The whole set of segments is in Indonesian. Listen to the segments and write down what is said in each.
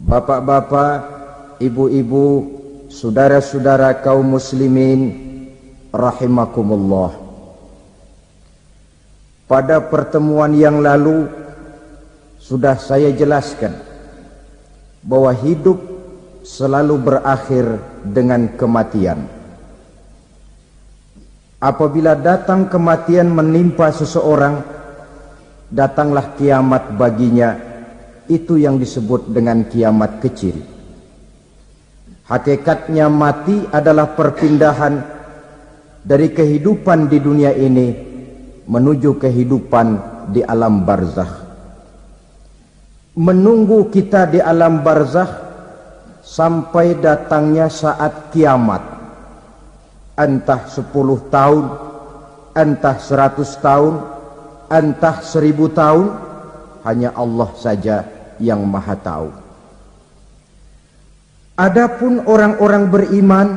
Bapak-bapak, ibu-ibu, saudara-saudara kaum muslimin rahimakumullah. Pada pertemuan yang lalu sudah saya jelaskan bahwa hidup selalu berakhir dengan kematian. Apabila datang kematian menimpa seseorang, datanglah kiamat baginya. Itu yang disebut dengan kiamat kecil. Hakikatnya mati adalah perpindahan dari kehidupan di dunia ini menuju kehidupan di alam barzakh. Menunggu kita di alam barzakh sampai datangnya saat kiamat. Entah 10 tahun, entah 100 tahun, entah 1000 tahun, hanya Allah saja yang maha tahu. Adapun orang-orang beriman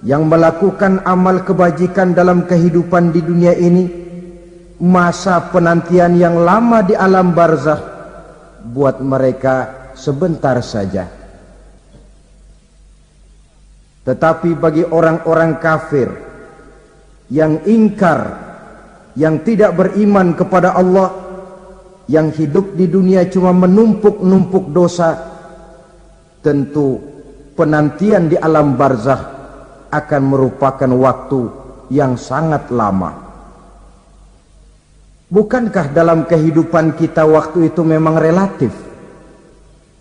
yang melakukan amal kebajikan dalam kehidupan di dunia ini, masa penantian yang lama di alam barzakh buat mereka sebentar saja. Tetapi bagi orang-orang kafir yang ingkar, yang tidak beriman kepada Allah, yang hidup di dunia cuma menumpuk-numpuk dosa, tentu penantian di alam barzakh akan merupakan waktu yang sangat lama. Bukankah dalam kehidupan kita waktu itu memang relatif?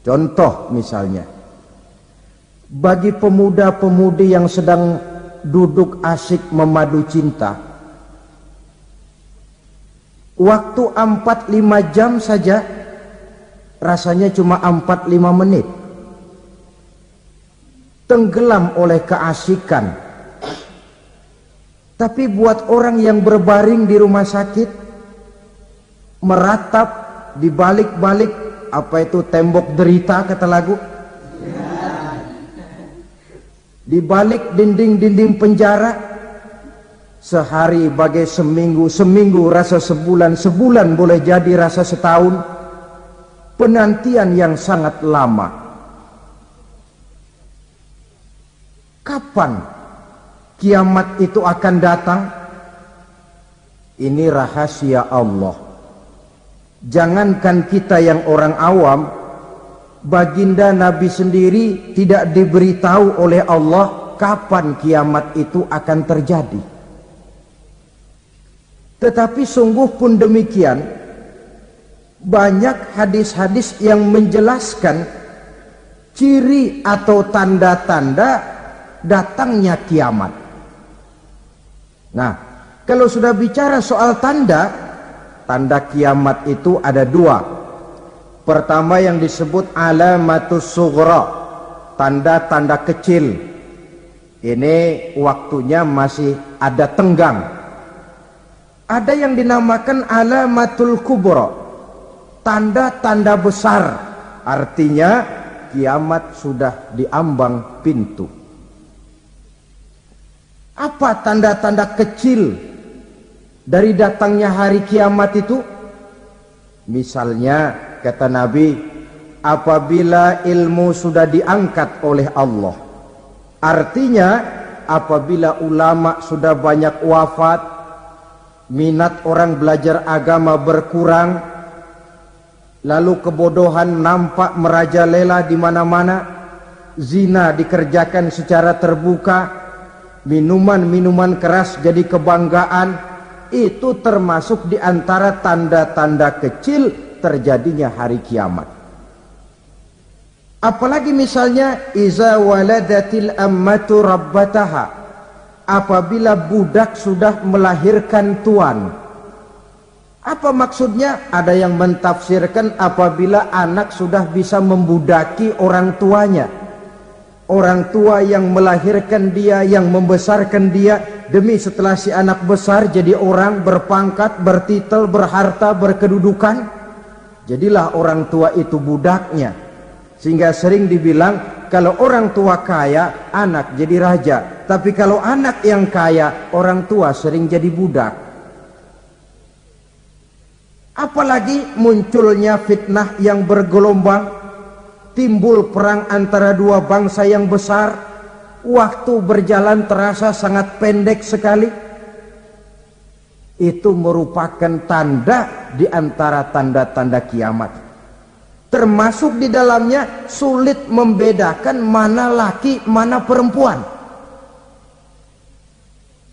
Contoh misalnya, bagi pemuda-pemudi yang sedang duduk asyik memadu cinta, waktu 4-5 jam saja rasanya cuma 4-5 menit. Tenggelam oleh keasikan. Tapi buat orang yang berbaring di rumah sakit, meratap di balik-balik apa itu tembok derita kata lagu, di balik dinding-dinding penjara, sehari bagai seminggu, seminggu rasa sebulan, sebulan boleh jadi rasa setahun. Penantian yang sangat lama. Kapan kiamat itu akan datang? Ini rahasia Allah. Jangankan kita yang orang awam, baginda Nabi sendiri tidak diberitahu oleh Allah kapan kiamat itu akan terjadi. Tetapi sungguh pun demikian, banyak hadis-hadis yang menjelaskan ciri atau tanda-tanda datangnya kiamat. Nah, kalau sudah bicara soal tanda, tanda kiamat itu ada 2. Pertama yang disebut alamatus sughra, tanda-tanda kecil. Ini waktunya masih ada tenggang. Ada yang dinamakan alamatul kubra, tanda-tanda besar, artinya kiamat sudah diambang pintu. Apa tanda-tanda kecil dari datangnya hari kiamat itu? Misalnya kata Nabi, apabila ilmu sudah diangkat oleh Allah, artinya apabila ulama sudah banyak wafat, minat orang belajar agama berkurang, lalu kebodohan nampak merajalela di mana-mana, zina dikerjakan secara terbuka, minuman-minuman keras jadi kebanggaan, itu termasuk di antara tanda-tanda kecil terjadinya hari kiamat. Apalagi misalnya iza waladatil ammatu rabbataha, apabila budak sudah melahirkan tuan. Apa maksudnya? Ada yang mentafsirkan apabila anak sudah bisa membudaki orang tuanya. Orang tua yang melahirkan dia, yang membesarkan dia, demi setelah si anak besar jadi orang berpangkat, bertitel, berharta, berkedudukan, jadilah orang tua itu budaknya. Sehingga sering dibilang kalau orang tua kaya, anak jadi raja. Tapi kalau anak yang kaya, orang tua sering jadi budak. Apalagi munculnya fitnah yang bergelombang, timbul perang antara dua bangsa yang besar, waktu berjalan terasa sangat pendek sekali. Itu merupakan tanda di antara tanda-tanda kiamat. Termasuk di dalamnya sulit membedakan mana laki, mana perempuan.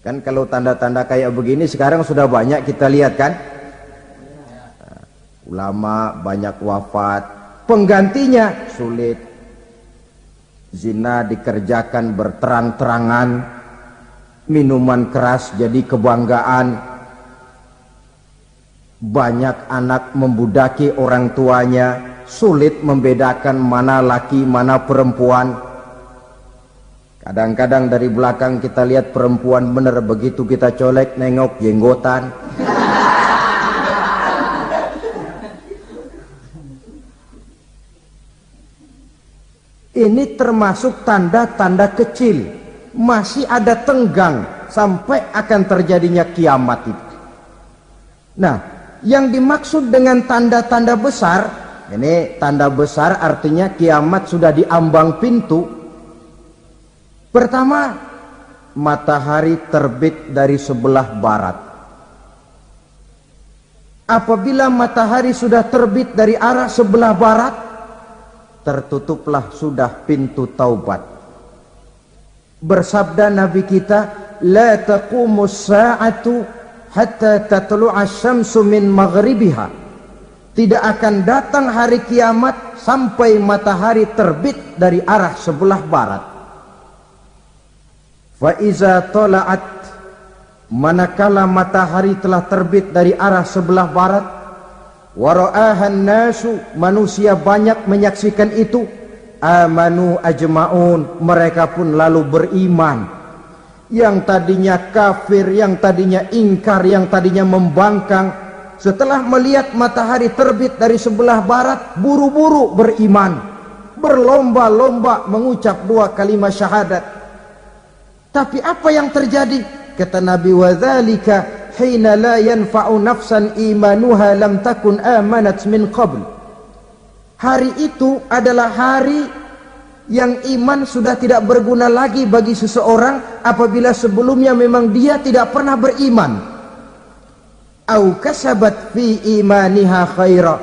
Kan kalau tanda-tanda kayak begini sekarang sudah banyak kita lihat kan. Ulama banyak wafat, penggantinya sulit. Zina dikerjakan berterang-terangan, minuman keras jadi kebanggaan. Banyak anak membudaki orang tuanya, sulit membedakan mana laki mana perempuan. Kadang-kadang dari belakang kita lihat perempuan bener, begitu kita colek nengok jenggotan. Ini termasuk tanda-tanda kecil, masih ada tenggang sampai akan terjadinya kiamat itu. Nah, yang dimaksud dengan tanda-tanda besar, ini tanda besar artinya kiamat sudah di ambang pintu. Pertama, matahari terbit dari sebelah barat. Apabila matahari sudah terbit dari arah sebelah barat, tertutuplah sudah pintu taubat. Bersabda Nabi kita, la taqumus sa'atu hatta tatlu'a syamsu min maghribiha. Tidak akan datang hari kiamat sampai matahari terbit dari arah sebelah barat. Fa iza tala'at, manakala matahari telah terbit dari arah sebelah barat, wa ra'ahan nasu, manusia banyak menyaksikan itu, amanu ajma'un, mereka pun lalu beriman. Yang tadinya kafir, yang tadinya ingkar, yang tadinya membangkang, setelah melihat matahari terbit dari sebelah barat, buru-buru beriman, berlomba-lomba mengucap dua kalimat syahadat. Tapi apa yang terjadi? Kata Nabi, wa dzalika hina la yanfa'u nafsan imanuha lam takun amanat min qabl. Hari itu adalah hari yang iman sudah tidak berguna lagi bagi seseorang apabila sebelumnya memang dia tidak pernah beriman. Au kasabat fi imaniha khaira,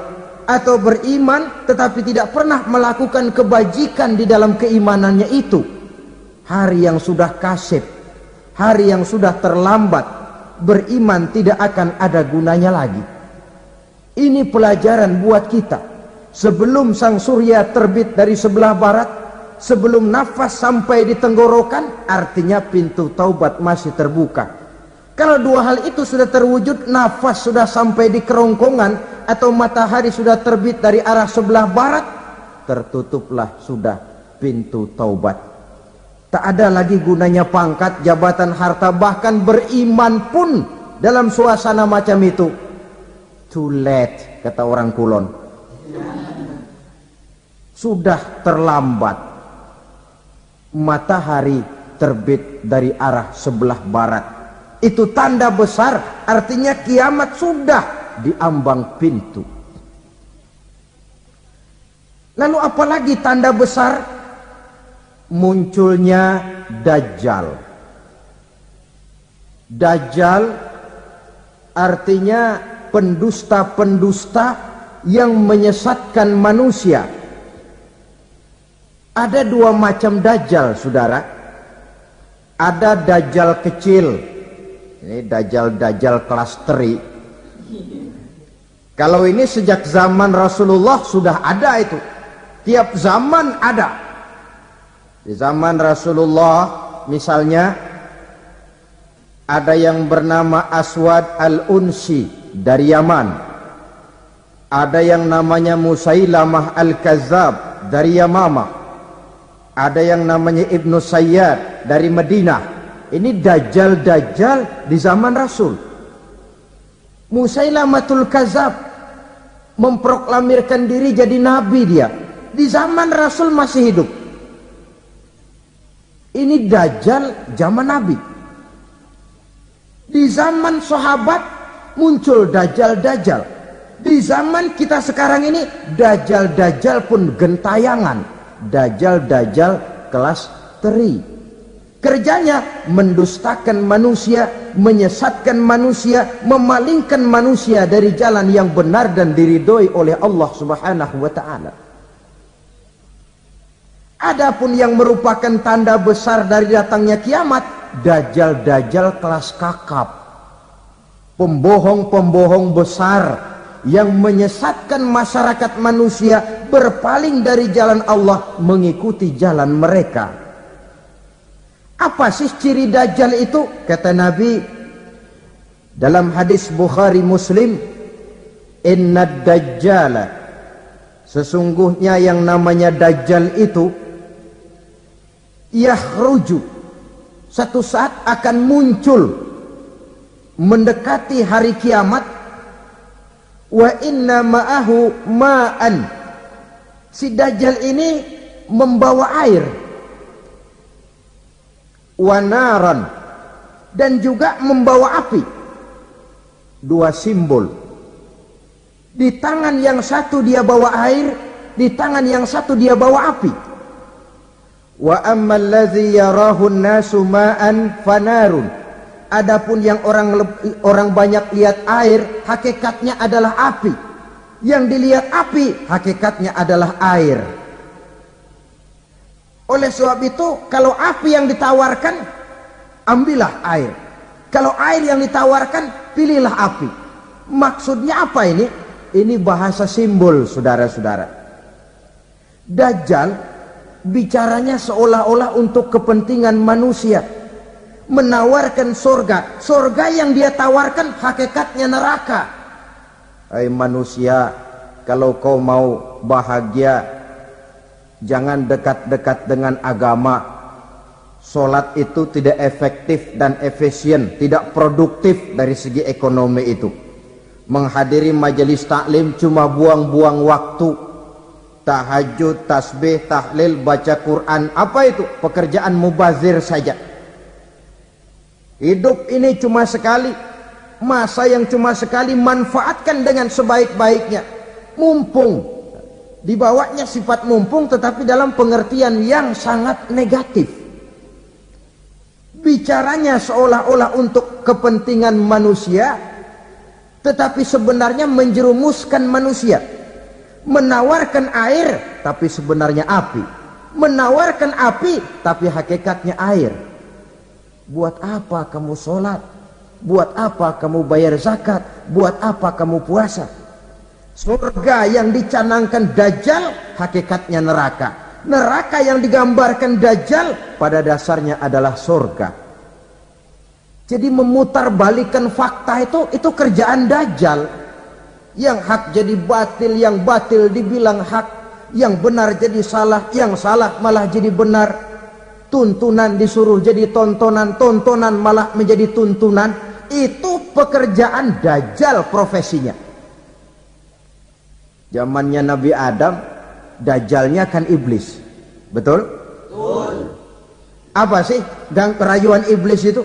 atau beriman tetapi tidak pernah melakukan kebajikan di dalam keimanannya itu. Hari yang sudah kasib, hari yang sudah terlambat, beriman tidak akan ada gunanya lagi. Ini pelajaran buat kita. Sebelum sang surya terbit dari sebelah barat, sebelum nafas sampai di tenggorokan, artinya pintu taubat masih terbuka. Kalau dua hal itu sudah terwujud, nafas sudah sampai di kerongkongan atau matahari sudah terbit dari arah sebelah barat, tertutuplah sudah pintu taubat. Tak ada lagi gunanya pangkat, jabatan, harta, bahkan beriman pun dalam suasana macam itu. Too late, kata orang Kulon. Sudah terlambat. Matahari terbit dari arah sebelah barat. Itu tanda besar, artinya kiamat sudah di ambang pintu. Lalu apalagi tanda besar? Munculnya Dajjal. Dajjal artinya pendusta-pendusta yang menyesatkan manusia. Ada dua macam Dajjal, saudara. Ada Dajjal kecil, ini Dajjal kelas teri. Kalau ini sejak zaman Rasulullah sudah ada itu. Tiap zaman ada. Di zaman Rasulullah misalnya ada yang bernama Aswad al-Unsi dari Yaman. Ada yang namanya Musailamah al-Kazzab dari Yamamah. Ada yang namanya Ibnu Sayyad dari Madinah. Ini Dajjal-Dajjal di zaman Rasul. Musailamatul Kazzab memproklamirkan diri jadi nabi dia. Di zaman Rasul masih hidup. Ini Dajjal zaman Nabi. Di zaman sahabat muncul Dajjal-Dajjal. Di zaman kita sekarang ini, dajjal-dajjal pun gentayangan, dajjal-dajjal kelas teri. Kerjanya mendustakan manusia, menyesatkan manusia, memalingkan manusia dari jalan yang benar dan diridhoi oleh Allah Subhanahu wa taala. Adapun yang merupakan tanda besar dari datangnya kiamat, dajjal-dajjal kelas kakap, pembohong-pembohong besar yang menyesatkan masyarakat manusia berpaling dari jalan Allah mengikuti jalan mereka. Apa sih ciri dajjal itu? Kata Nabi dalam hadis Bukhari Muslim, innad dajjala, sesungguhnya yang namanya dajjal itu yakhruju, satu saat akan muncul mendekati hari kiamat, wa inna ma'ahu ma'an, si dajjal ini membawa air, wanaran, dan juga membawa api. Dua simbol. Di tangan yang satu dia bawa air, di tangan yang satu dia bawa api. Wa ammal ladzi yarahu an-nasu ma'an fanarun, adapun yang orang banyak lihat air, hakikatnya adalah api. Yang dilihat api, hakikatnya adalah air. Oleh sebab itu, kalau api yang ditawarkan, ambillah air. Kalau air yang ditawarkan, pilihlah api. Maksudnya apa ini? Ini bahasa simbol, saudara-saudara. Dajjal bicaranya seolah-olah untuk kepentingan manusia, menawarkan surga. Surga yang dia tawarkan hakikatnya neraka. Hai manusia, kalau kau mau bahagia, jangan dekat-dekat dengan agama. Sholat itu tidak efektif dan efisien, tidak produktif dari segi ekonomi itu. Menghadiri majelis taklim cuma buang-buang waktu. Tahajud, tasbih, tahlil, baca Quran, apa itu? Pekerjaan mubazir saja. Hidup ini cuma sekali, masa yang cuma sekali, manfaatkan dengan sebaik-baiknya. Mumpung, dibawanya sifat mumpung, tetapi dalam pengertian yang sangat negatif. Bicaranya seolah-olah untuk kepentingan manusia, tetapi sebenarnya menjerumuskan manusia. Menawarkan air, tapi sebenarnya api. Menawarkan api, tapi hakikatnya air. Buat apa kamu sholat? Buat apa kamu bayar zakat? Buat apa kamu puasa? Surga yang dicanangkan dajjal, hakikatnya neraka. Neraka yang digambarkan dajjal, pada dasarnya adalah surga. Jadi memutarbalikkan fakta itu kerjaan dajjal. Yang hak jadi batil, yang batil dibilang hak, yang benar jadi salah, yang salah malah jadi benar. Tuntunan disuruh jadi tontonan, tontonan malah menjadi tuntunan. Itu pekerjaan dajjal profesinya. Zamannya Nabi Adam, dajjalnya kan iblis. Betul? Betul. Apa sih rayuan iblis itu?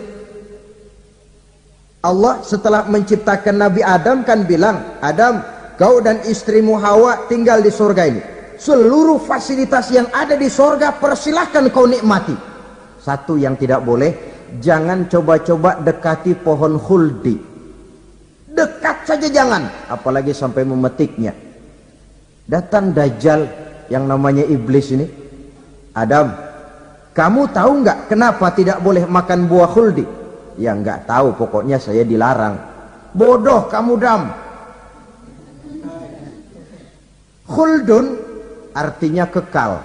Allah setelah menciptakan Nabi Adam kan bilang, Adam, kau dan istrimu Hawa tinggal di surga ini. Seluruh fasilitas yang ada di surga persilahkan kau nikmati. Satu yang tidak boleh, jangan coba-coba dekati pohon khuldi. Dekat saja jangan, apalagi sampai memetiknya. Datang dajjal yang namanya iblis ini. Adam, kamu tahu nggak kenapa tidak boleh makan buah khuldi? Ya nggak tahu, pokoknya saya dilarang. Bodoh kamu Dam. Khuldun artinya kekal.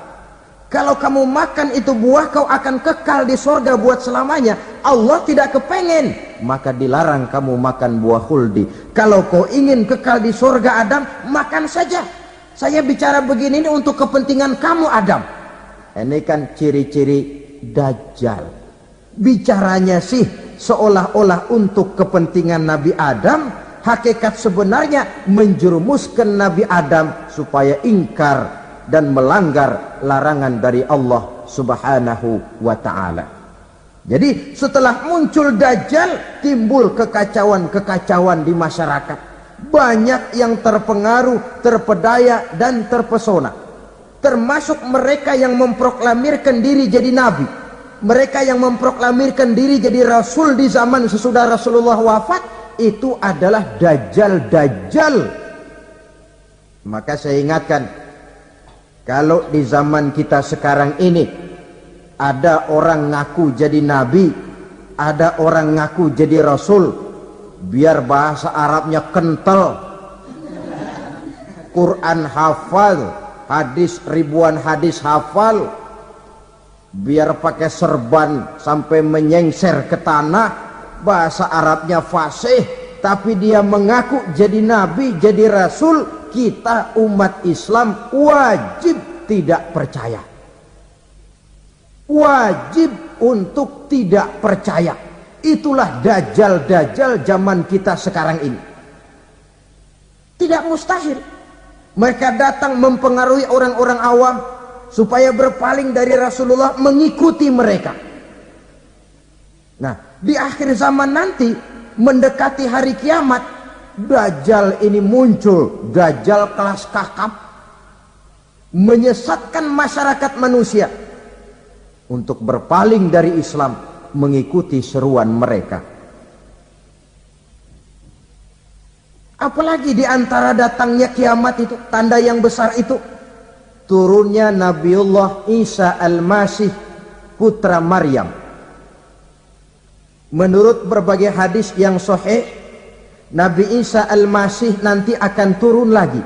Kalau kamu makan itu buah, kau akan kekal di surga buat selamanya. Allah tidak kepengen, maka dilarang kamu makan buah khuldi. Kalau kau ingin kekal di surga Adam, makan saja. Saya bicara begini ini untuk kepentingan kamu Adam. Ini kan ciri-ciri dajjal. Bicaranya sih seolah-olah untuk kepentingan Nabi Adam, hakikat sebenarnya menjerumuskan Nabi Adam supaya ingkar dan melanggar larangan dari Allah Subhanahu wa ta'ala. Jadi setelah muncul dajjal, timbul kekacauan-kekacauan di masyarakat. banyak yang terpengaruh, terpedaya dan terpesona, termasuk mereka yang memproklamirkan diri jadi nabi, mereka yang memproklamirkan diri jadi rasul di zaman sesudah Rasulullah wafat. Itu adalah dajjal-dajjal. Maka saya ingatkan, kalau di zaman kita sekarang ini ada orang ngaku jadi nabi, ada orang ngaku jadi rasul, biar bahasa Arabnya kental, Quran hafal, hadis ribuan hadis hafal, biar pakai serban sampai menyengser ke tanah, bahasa Arabnya fasih, tapi dia mengaku jadi nabi, jadi rasul, kita umat Islam wajib tidak percaya, wajib untuk tidak percaya. Itulah dajjal-dajjal zaman kita sekarang ini. Tidak mustahil mereka datang mempengaruhi orang-orang awam supaya berpaling dari Rasulullah, mengikuti mereka. Nah, di akhir zaman nanti, mendekati hari kiamat, dajjal ini muncul, dajjal kelas kakap, menyesatkan masyarakat manusia untuk berpaling dari Islam, mengikuti seruan mereka. Apalagi di antara datangnya kiamat itu, tanda yang besar itu, turunnya Nabiullah Isa Al-Masih, putra Maryam. Menurut berbagai hadis yang sahih, Nabi Isa Al-Masih nanti akan turun lagi,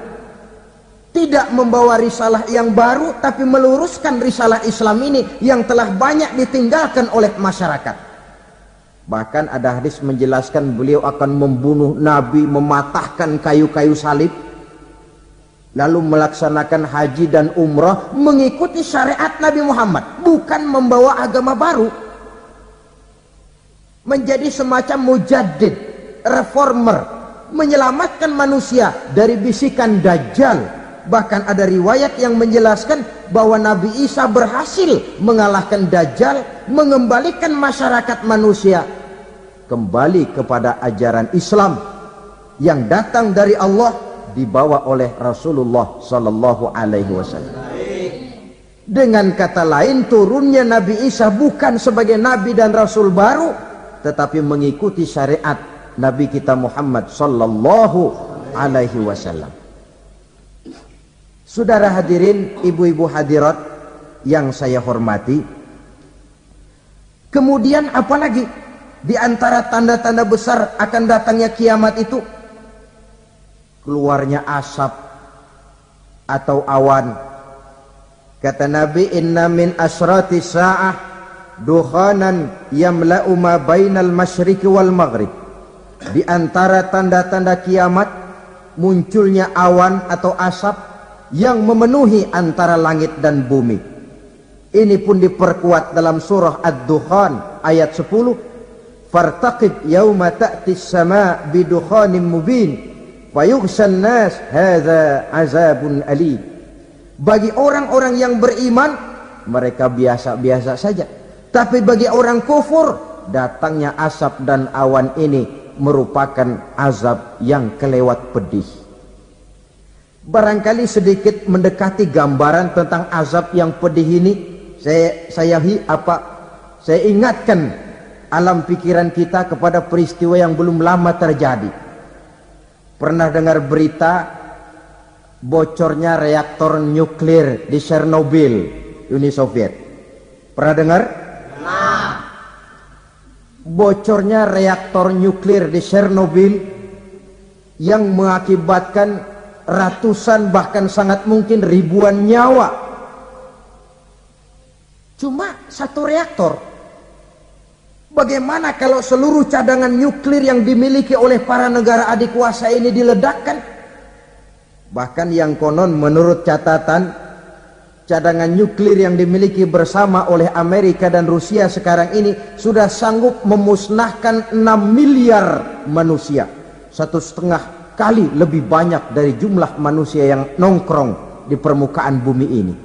tidak membawa risalah yang baru, tapi meluruskan risalah Islam ini yang telah banyak ditinggalkan oleh masyarakat. Bahkan ada hadis menjelaskan beliau akan membunuh Nabi, mematahkan kayu-kayu salib, lalu melaksanakan haji dan umrah mengikuti syariat Nabi Muhammad, bukan membawa agama baru. Menjadi semacam mujaddid, reformer, menyelamatkan manusia dari bisikan dajjal. Bahkan ada riwayat yang menjelaskan bahwa Nabi Isa berhasil mengalahkan dajjal, mengembalikan masyarakat manusia kembali kepada ajaran Islam yang datang dari Allah, dibawa oleh Rasulullah sallallahu alaihi wasallam. Dengan kata lain, turunnya Nabi Isa bukan sebagai nabi dan rasul baru, tetapi mengikuti syariat Nabi kita Muhammad sallallahu alaihi wasallam. Saudara hadirin, ibu-ibu hadirat yang saya hormati, kemudian apalagi di antara tanda-tanda besar akan datangnya kiamat itu? Keluarnya asap atau awan. Kata Nabi, inna min asrati sa'ah dukhanan yamla'u ma bainal masyriqi wal maghrib. Di antara tanda-tanda kiamat, munculnya awan atau asap yang memenuhi antara langit dan bumi. Ini pun diperkuat dalam surah Ad-Dukhan ayat 10, fartaqib yauma ta'tis sama' bidukhanin mubin fayughshan nas hadza azabun alim. Bagi orang-orang yang beriman, mereka biasa-biasa saja, tapi bagi orang kufur, datangnya asap dan awan ini merupakan azab yang kelewat pedih. Barangkali sedikit mendekati gambaran tentang azab yang pedih ini, saya ingatkan alam pikiran kita kepada peristiwa yang belum lama terjadi. Pernah dengar berita bocornya reaktor nuklir di Chernobyl, Uni Soviet? Pernah dengar? Nah, bocornya reaktor nuklir di Chernobyl yang mengakibatkan ratusan bahkan sangat mungkin ribuan nyawa. Cuma satu reaktor. Bagaimana kalau seluruh cadangan nuklir yang dimiliki oleh para negara adik kuasa ini diledakkan? Bahkan yang konon menurut catatan, cadangan nuklir yang dimiliki bersama oleh Amerika dan Rusia sekarang ini sudah sanggup memusnahkan 6 miliar manusia, 1,5 kali lebih banyak dari jumlah manusia yang nongkrong di permukaan bumi ini.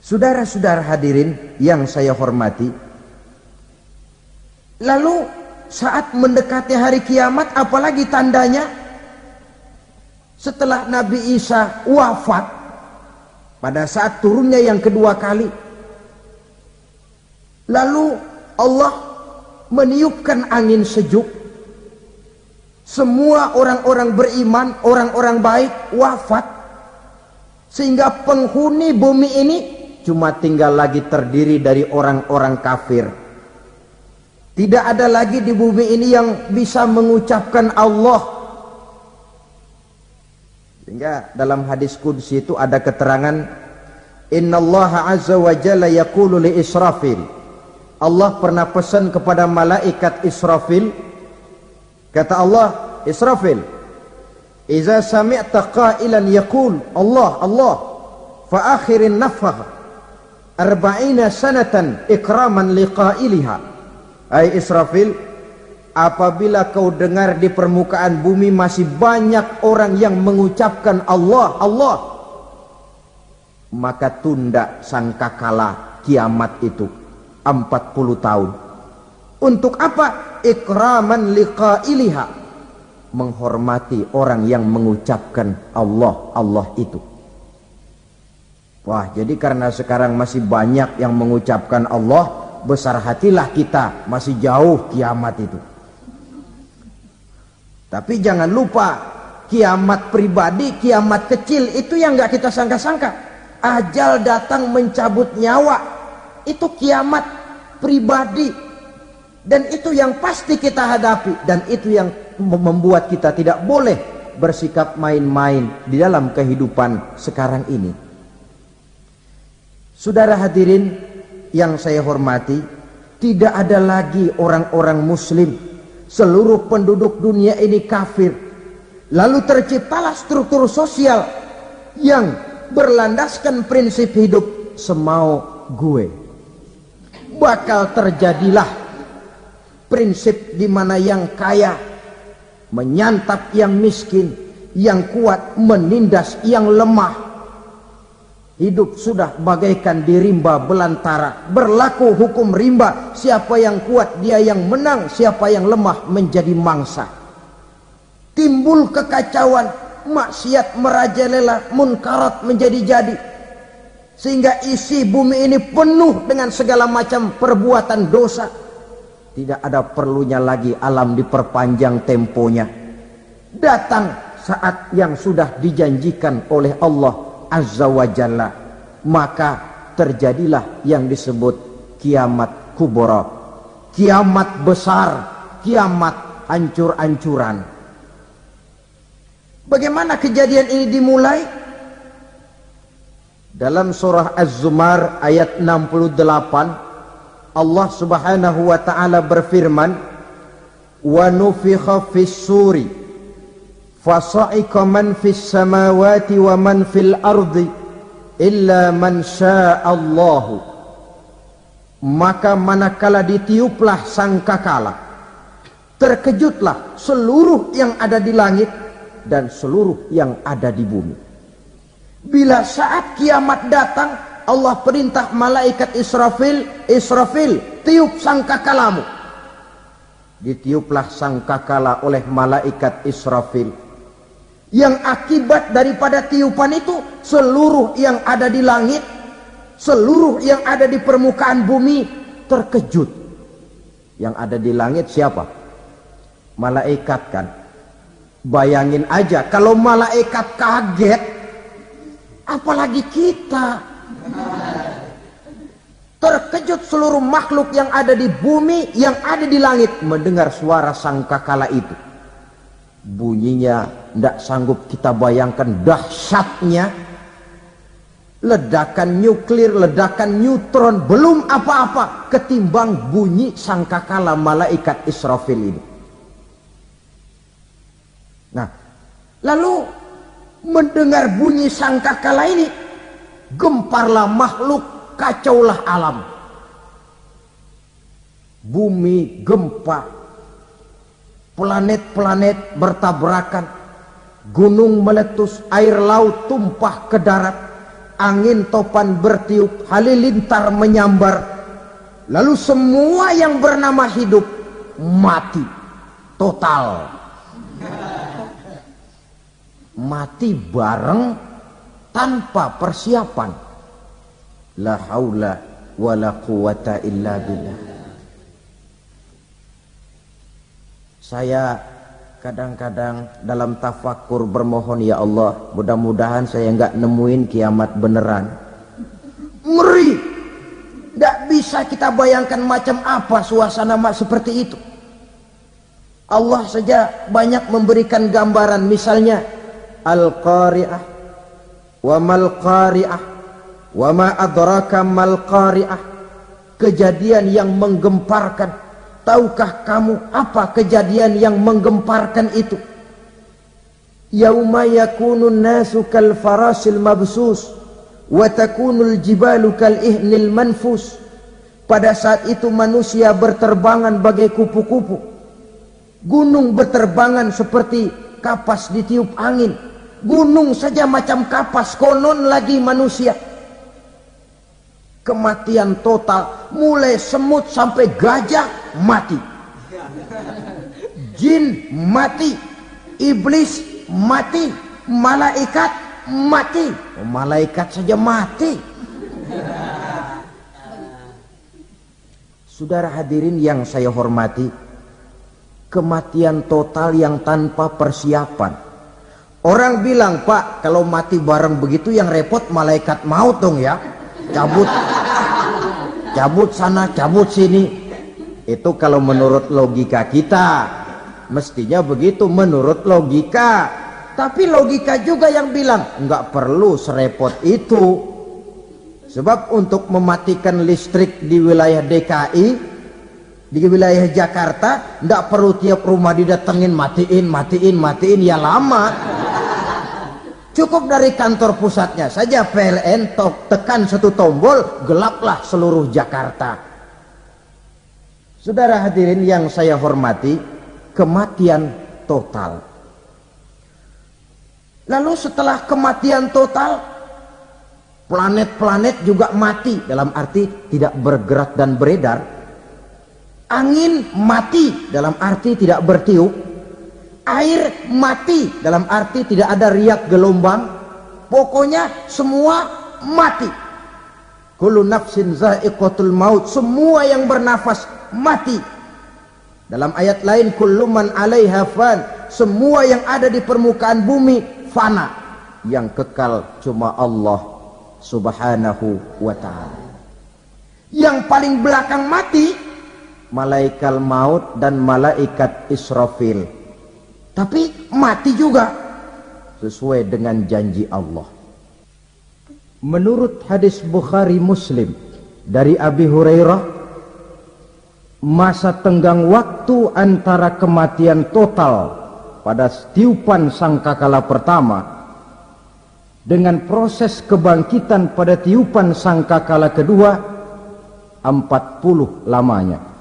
Saudara-saudara hadirin yang saya hormati, lalu saat mendekati hari kiamat, apalagi tandanya setelah Nabi Isa wafat, pada saat turunnya yang kedua kali, lalu Allah meniupkan angin sejuk, semua orang-orang beriman, orang-orang baik wafat, sehingga penghuni bumi ini cuma tinggal lagi terdiri dari orang-orang kafir. Tidak ada lagi di bumi ini yang bisa mengucapkan Allah. Sehingga dalam hadis qudsi itu ada keterangan, innallaha azza wa jalla yaqulu li Israfil. Allah pernah pesan kepada malaikat Israfil, kata Allah, Israfil, iza sami'ta qailan yaqul Allah Allah fa akhirin nafakh 40 sanatan ikraman liqailiha. Hai Israfil, apabila kau dengar di permukaan bumi masih banyak orang yang mengucapkan Allah Allah, maka tunda sangkakala kiamat itu 40 tahun. Untuk apa? Ikraman liqailiha, menghormati orang yang mengucapkan Allah Allah itu. Wah, jadi karena sekarang masih banyak yang mengucapkan Allah, besar hatilah kita, masih jauh kiamat itu. Tapi jangan lupa, kiamat pribadi, kiamat kecil itu yang nggak kita sangka-sangka. Ajal datang mencabut nyawa, itu kiamat pribadi, dan itu yang pasti kita hadapi, dan itu yang membuat kita tidak boleh bersikap main-main di dalam kehidupan sekarang ini. Saudara hadirin yang saya hormati, tidak ada lagi orang-orang muslim, seluruh penduduk dunia ini kafir. Lalu terciptalah struktur sosial yang berlandaskan prinsip hidup semau gue. Bakal terjadilah prinsip di mana yang kaya menyantap yang miskin, yang kuat menindas yang lemah. Hidup sudah bagaikan di rimba belantara, berlaku hukum rimba, siapa yang kuat dia yang menang, siapa yang lemah menjadi mangsa. Timbul kekacauan, maksiat merajalela, munkarat menjadi-jadi, sehingga isi bumi ini penuh dengan segala macam perbuatan dosa. Tidak ada perlunya lagi alam diperpanjang temponya. Datang saat yang sudah dijanjikan oleh Allah Azza wa Jalla, maka terjadilah yang disebut kiamat kubra, kiamat besar, kiamat hancur-hancuran. Bagaimana kejadian ini dimulai? Dalam surah Az-Zumar ayat 68, Allah Subhanahu wa taala berfirman, wa nufikha fis suri fasa'iqa man fis samawati wa man fil ardi illa man sya'allahu. Maka manakala ditiuplah sangkakala, terkejutlah seluruh yang ada di langit dan seluruh yang ada di bumi. Bila saat kiamat datang, Allah perintah malaikat Israfil, Israfil, tiup sangkakalamu. Ditiuplah sangkakala oleh malaikat Israfil. Yang akibat daripada tiupan itu, seluruh yang ada di langit, seluruh yang ada di permukaan bumi terkejut. Yang ada di langit siapa? Malaikat kan. Bayangin aja kalau malaikat kaget, apalagi kita. Terkejut seluruh makhluk yang ada di bumi, yang ada di langit mendengar suara sangkakala itu. Bunyinya tidak sanggup kita bayangkan dahsyatnya. Ledakan nuklir, ledakan neutron, belum apa-apa ketimbang bunyi sangkakala malaikat Israfil ini. Nah, lalu mendengar bunyi sangkakala ini, gemparlah makhluk, kacaulah alam. Bumi gempa, planet-planet bertabrakan, gunung meletus, air laut tumpah ke darat, angin topan bertiup, halilintar menyambar. Lalu semua yang bernama hidup mati total. Mati bareng tanpa persiapan. La haula wala quwata illa billah. Saya kadang-kadang dalam tafakur bermohon, ya Allah, mudah-mudahan saya enggak nemuin kiamat beneran. Ngeri. Tidak bisa kita bayangkan macam apa suasana seperti itu. Allah saja banyak memberikan gambaran, misalnya Al-Qari'ah, wa mal qari'ah, wa ma adraka mal qari'ah. Kejadian yang menggemparkan. Tahukah kamu apa kejadian yang menggemparkan itu? Yauma yakunun nasu kal farasil mabsus wa takunul jibalu kal ihnil manfus. Pada saat itu manusia berterbangan bagai kupu-kupu. Gunung berterbangan seperti kapas ditiup angin. Gunung saja macam kapas, konon lagi manusia. Kematian total, mulai semut sampai gajah mati, jin mati, iblis mati, malaikat mati. Malaikat saja mati. Saudara hadirin yang saya hormati, kematian total yang tanpa persiapan. Orang bilang, Pak, kalau mati bareng begitu yang repot malaikat maut dong ya. Cabut sana, cabut sini. Itu kalau menurut logika kita, mestinya begitu menurut logika. Tapi logika juga yang bilang nggak perlu serepot itu. Sebab untuk mematikan listrik di wilayah DKI, di wilayah Jakarta, nggak perlu tiap rumah didatengin matiin ya lama. Cukup dari kantor pusatnya saja PLN tekan satu tombol, gelaplah seluruh Jakarta. Saudara hadirin yang saya hormati, kematian total. Lalu setelah kematian total, planet-planet juga mati, dalam arti tidak bergerak dan beredar. Angin mati, dalam arti tidak bertiup. Air mati, dalam arti tidak ada riak gelombang. Pokoknya semua mati. Kullu nafsin za'iqatul maut, semua yang bernafas mati. Dalam ayat lain, kullu man 'alaiha fan, semua yang ada di permukaan bumi fana. Yang kekal cuma Allah Subhanahu wa ta'ala. Yang paling belakang mati malaikat maut dan malaikat Israfil. Tapi mati juga sesuai dengan janji Allah. Menurut hadis Bukhari Muslim dari Abi Hurairah, masa tenggang waktu antara kematian total pada tiupan sangkakala pertama dengan proses kebangkitan pada tiupan sangkakala kedua 40 lamanya.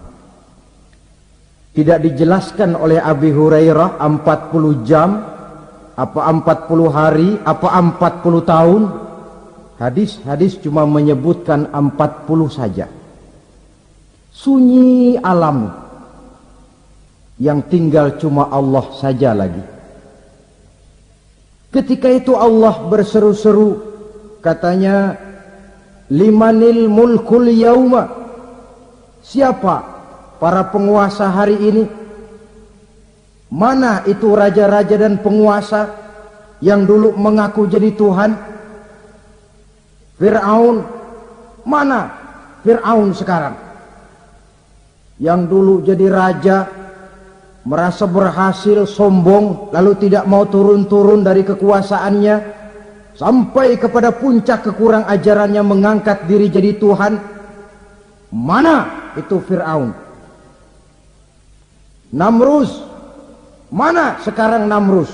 Tidak dijelaskan oleh Abi Hurairah 40 jam, apa 40 hari, apa 40 tahun. Hadis-hadis cuma menyebutkan 40 saja. Sunyi alam, yang tinggal cuma Allah saja lagi. Ketika itu Allah berseru-seru, katanya, limanil mulkul yauma. Siapa para penguasa hari ini? Mana itu raja-raja dan penguasa yang dulu mengaku jadi Tuhan? Fir'aun. Mana Fir'aun sekarang? Yang dulu jadi raja, merasa berhasil, sombong, lalu tidak mau turun-turun dari kekuasaannya, sampai kepada puncak kekurang ajarannya mengangkat diri jadi Tuhan. Mana itu Fir'aun? Namrus, mana sekarang Namrus?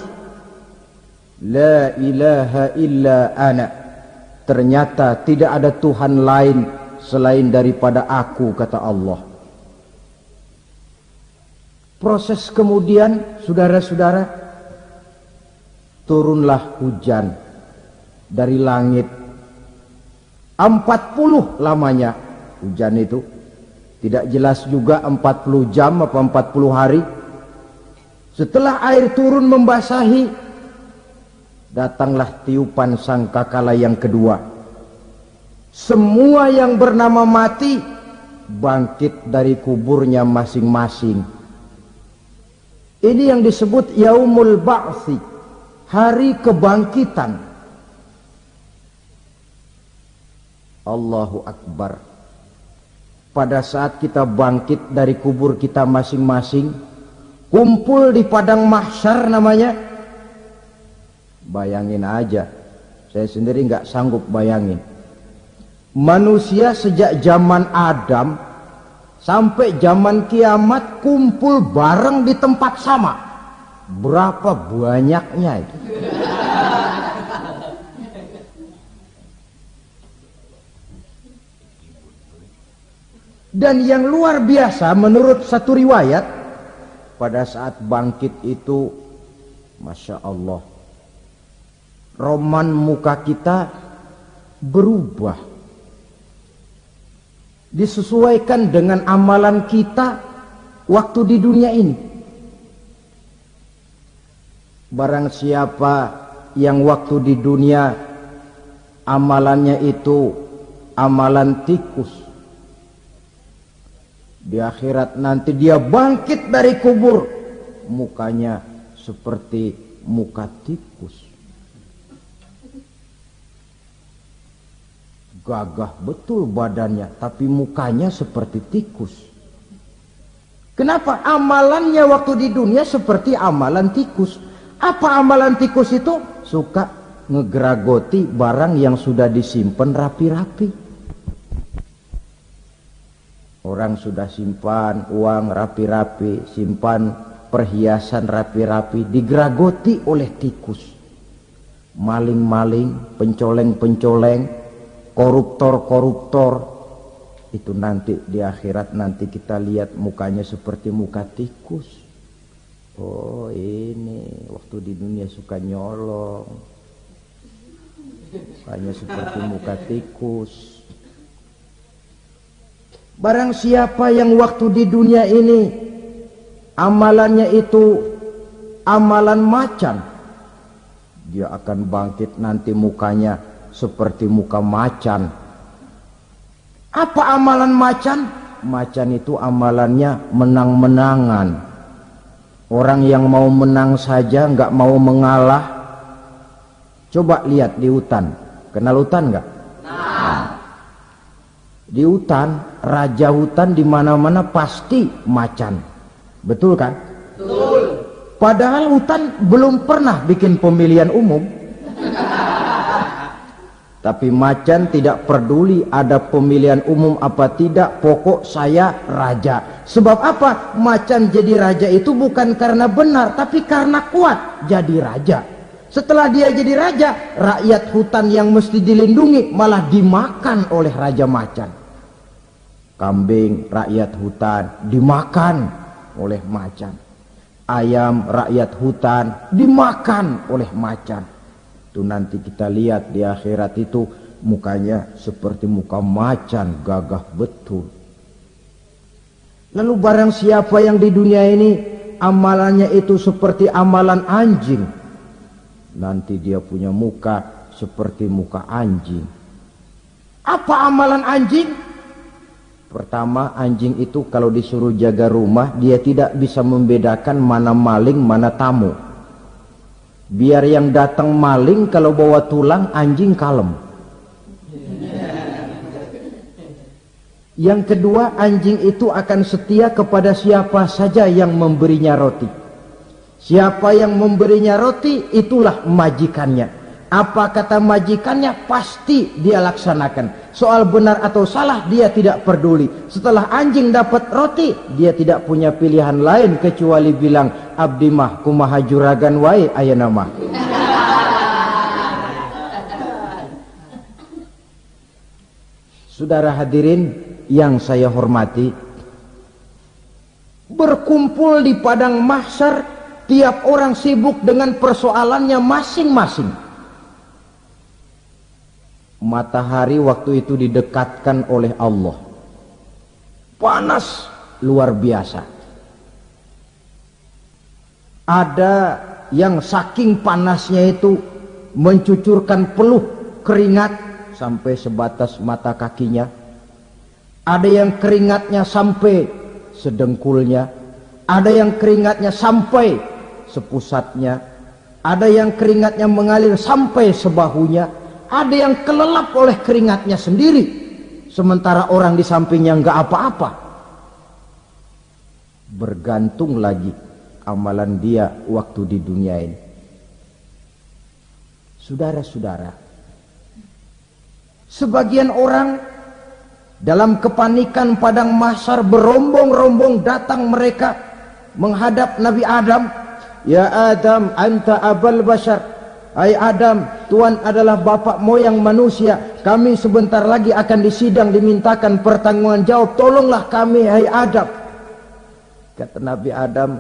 La ilaha illa ana. Ternyata tidak ada Tuhan lain selain daripada aku, kata Allah. Proses kemudian, saudara-saudara, turunlah hujan dari langit. 40 lamanya hujan itu. Tidak jelas juga 40 jam apa 40 hari. Setelah air turun membasahi, datanglah tiupan sangkakala yang kedua. Semua yang bernama mati bangkit dari kuburnya masing-masing. Ini yang disebut Yaumul Ba'tsi, hari kebangkitan. Allahu Akbar. Pada saat kita bangkit dari kubur kita masing-masing, kumpul di padang mahsyar namanya. Bayangin aja, saya sendiri nggak sanggup bayangin. Manusia sejak zaman Adam sampai zaman kiamat kumpul bareng di tempat sama. Berapa banyaknya itu? Dan yang luar biasa menurut satu riwayat, pada saat bangkit itu, Masya Allah, roman muka kita berubah, disesuaikan dengan amalan kita waktu di dunia ini. Barang siapa yang waktu di dunia amalannya itu amalan tikus, di akhirat nanti dia bangkit dari kubur, mukanya seperti muka tikus. Gagah betul badannya, tapi mukanya seperti tikus. Kenapa? Amalannya waktu di dunia seperti amalan tikus. Apa amalan tikus itu? Suka ngegeragoti barang yang sudah disimpan rapi-rapi. Orang sudah simpan uang rapi-rapi, simpan perhiasan rapi-rapi, digeragoti oleh tikus. Maling-maling, pencoleng-pencoleng, koruptor-koruptor, itu nanti di akhirat nanti kita lihat mukanya seperti muka tikus. Oh, ini waktu di dunia suka nyolong, mukanya seperti muka tikus. Barang siapa yang waktu di dunia ini amalannya itu amalan macan, dia akan bangkit nanti mukanya seperti muka macan. Apa amalan macan? Macan itu amalannya menang-menangan. Orang yang mau menang saja nggak mau mengalah. Coba lihat di hutan. Kenal hutan nggak? Di hutan, raja hutan di mana-mana pasti macan. Betul kan? Betul. Padahal hutan belum pernah bikin pemilihan umum. Tapi macan tidak peduli ada pemilihan umum apa tidak, pokok saya raja. Sebab apa? Macan jadi raja itu bukan karena benar, tapi karena kuat jadi raja. Setelah dia jadi raja, rakyat hutan yang mesti dilindungi malah dimakan oleh raja macan. Kambing rakyat hutan dimakan oleh macan. Ayam rakyat hutan dimakan oleh macan. Itu nanti kita lihat di akhirat itu mukanya seperti muka macan, gagah betul. Lalu barang siapa yang di dunia ini amalannya itu seperti amalan anjing, nanti dia punya muka seperti muka anjing. Apa amalan anjing? Pertama, anjing itu kalau disuruh jaga rumah, dia tidak bisa membedakan mana maling, mana tamu. Biar yang datang maling, kalau bawa tulang, anjing kalem. Yang kedua, anjing itu akan setia kepada siapa saja yang memberinya roti. Siapa yang memberinya roti, itulah majikannya. Apa kata majikannya, pasti dia laksanakan. Soal benar atau salah, dia tidak peduli. Setelah anjing dapat roti, dia tidak punya pilihan lain kecuali bilang, abdi mah kumaha juragan wae ayeuna mah. Saudara hadirin yang saya hormati, berkumpul di padang mahsyar, tiap orang sibuk dengan persoalannya masing-masing. Matahari waktu itu didekatkan oleh Allah. panas luar biasa. Ada yang saking panasnya itu mencucurkan peluh keringat sampai sebatas mata kakinya. Ada yang keringatnya sampai sedengkulnya, ada yang keringatnya sampai sepusatnya, ada yang keringatnya mengalir sampai sebahunya, ada yang kelelap oleh keringatnya sendiri, sementara orang di sampingnya nggak apa-apa. Bergantung lagi amalan dia waktu di dunia ini. Saudara-saudara, sebagian orang dalam kepanikan padang mahsyar berombong-rombong datang mereka menghadap Nabi Adam. Ya Adam, anta abal bashar. Hai Adam, Tuhan adalah bapak moyang manusia. Kami sebentar lagi akan disidang, dimintakan pertanggungan jawab. Tolonglah kami, hai Adam. Kata Nabi Adam,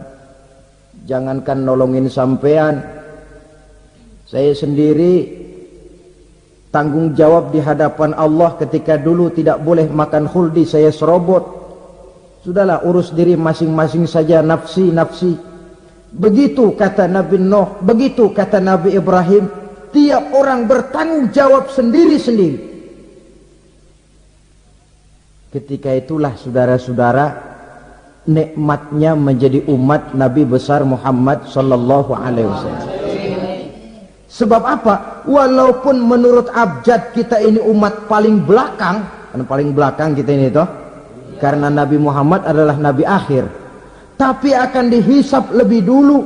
jangankan nolongin sampean, saya sendiri tanggung jawab di hadapan Allah ketika dulu tidak boleh makan khuldi, saya serobot. Sudahlah, urus diri masing-masing saja, nafsi. Begitu kata Nabi Nuh, begitu kata Nabi Ibrahim. Tiap orang bertanggung jawab sendiri-sendiri. Ketika itulah saudara-saudara, nikmatnya menjadi umat Nabi besar Muhammad sallallahu alaihi wasallam. Sebab apa? Walaupun menurut abjad kita ini umat paling belakang, kan paling belakang kita ini toh, karena Nabi Muhammad adalah Nabi akhir, tapi akan dihisap lebih dulu,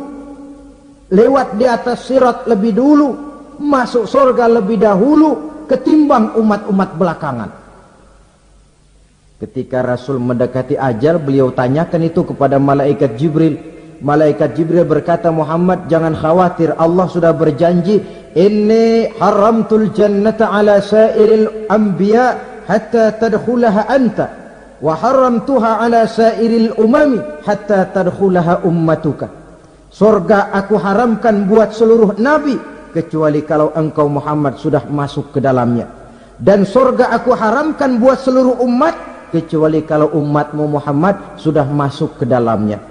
lewat di atas sirat lebih dulu, masuk surga lebih dahulu ketimbang umat-umat belakangan. Ketika Rasul mendekati ajal, beliau tanyakan itu kepada malaikat Jibril. Malaikat Jibril berkata, Muhammad jangan khawatir, Allah sudah berjanji, inni haramtul jannata ala sairil anbiya hatta tadkhulaha anta wa haramtuha ala sairil umami hatta tadkhulaha ummatuka. Surga aku haramkan buat seluruh nabi kecuali kalau engkau Muhammad sudah masuk ke dalamnya, dan surga aku haramkan buat seluruh umat kecuali kalau umatmu Muhammad sudah masuk ke dalamnya.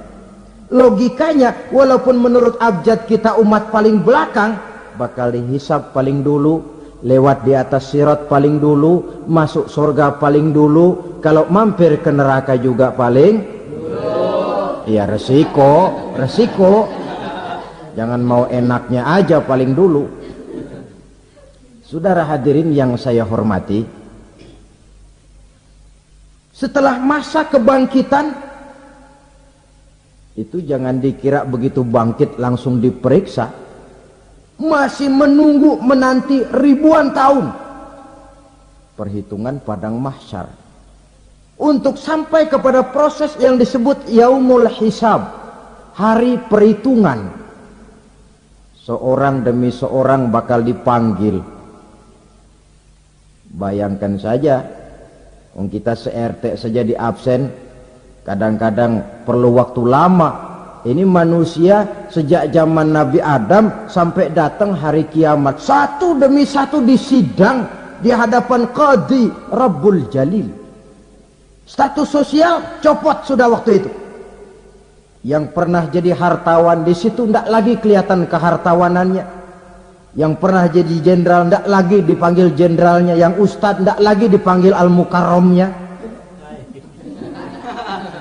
Logikanya, walaupun menurut abjad kita umat paling belakang, bakal dihisap paling dulu, lewat di atas sirat paling dulu, masuk surga paling dulu, kalau mampir ke neraka juga paling dulu. Ya resiko. Jangan mau enaknya aja paling dulu. Saudara hadirin yang saya hormati, setelah masa kebangkitan itu jangan dikira begitu bangkit langsung diperiksa, masih menunggu menanti ribuan tahun perhitungan padang mahsyar untuk sampai kepada proses yang disebut yaumul hisab, hari perhitungan. Seorang demi seorang bakal dipanggil. Bayangkan saja, kita se-RT saja di absen, kadang-kadang perlu waktu lama. Ini manusia sejak zaman Nabi Adam sampai datang hari kiamat, satu demi satu disidang di hadapan Qadhi Rabbul Jalil. Status sosial copot sudah waktu itu. Yang pernah jadi hartawan di situ tidak lagi kelihatan kehartawanannya. Yang pernah jadi jenderal tidak lagi dipanggil jenderalnya. Yang ustadz tidak lagi dipanggil al-mukarramnya.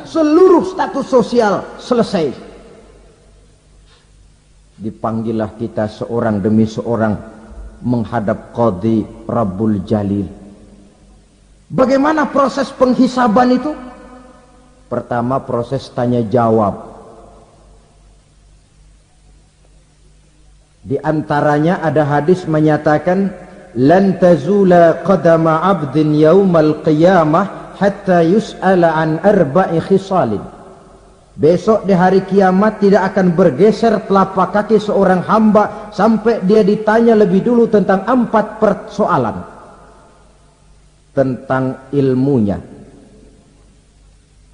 Seluruh status sosial selesai. Dipanggillah kita seorang demi seorang menghadap Qadhi Rabbul Jalil. Bagaimana proses penghisaban itu? Pertama, proses tanya jawab. Di antaranya ada hadis menyatakan, lan tazula qadama 'abdin yaumal qiyamah hatta yus'ala an arba'i khisalin. Besok di hari kiamat tidak akan bergeser telapak kaki seorang hamba sampai dia ditanya lebih dulu tentang 4 persoalan. Tentang ilmunya,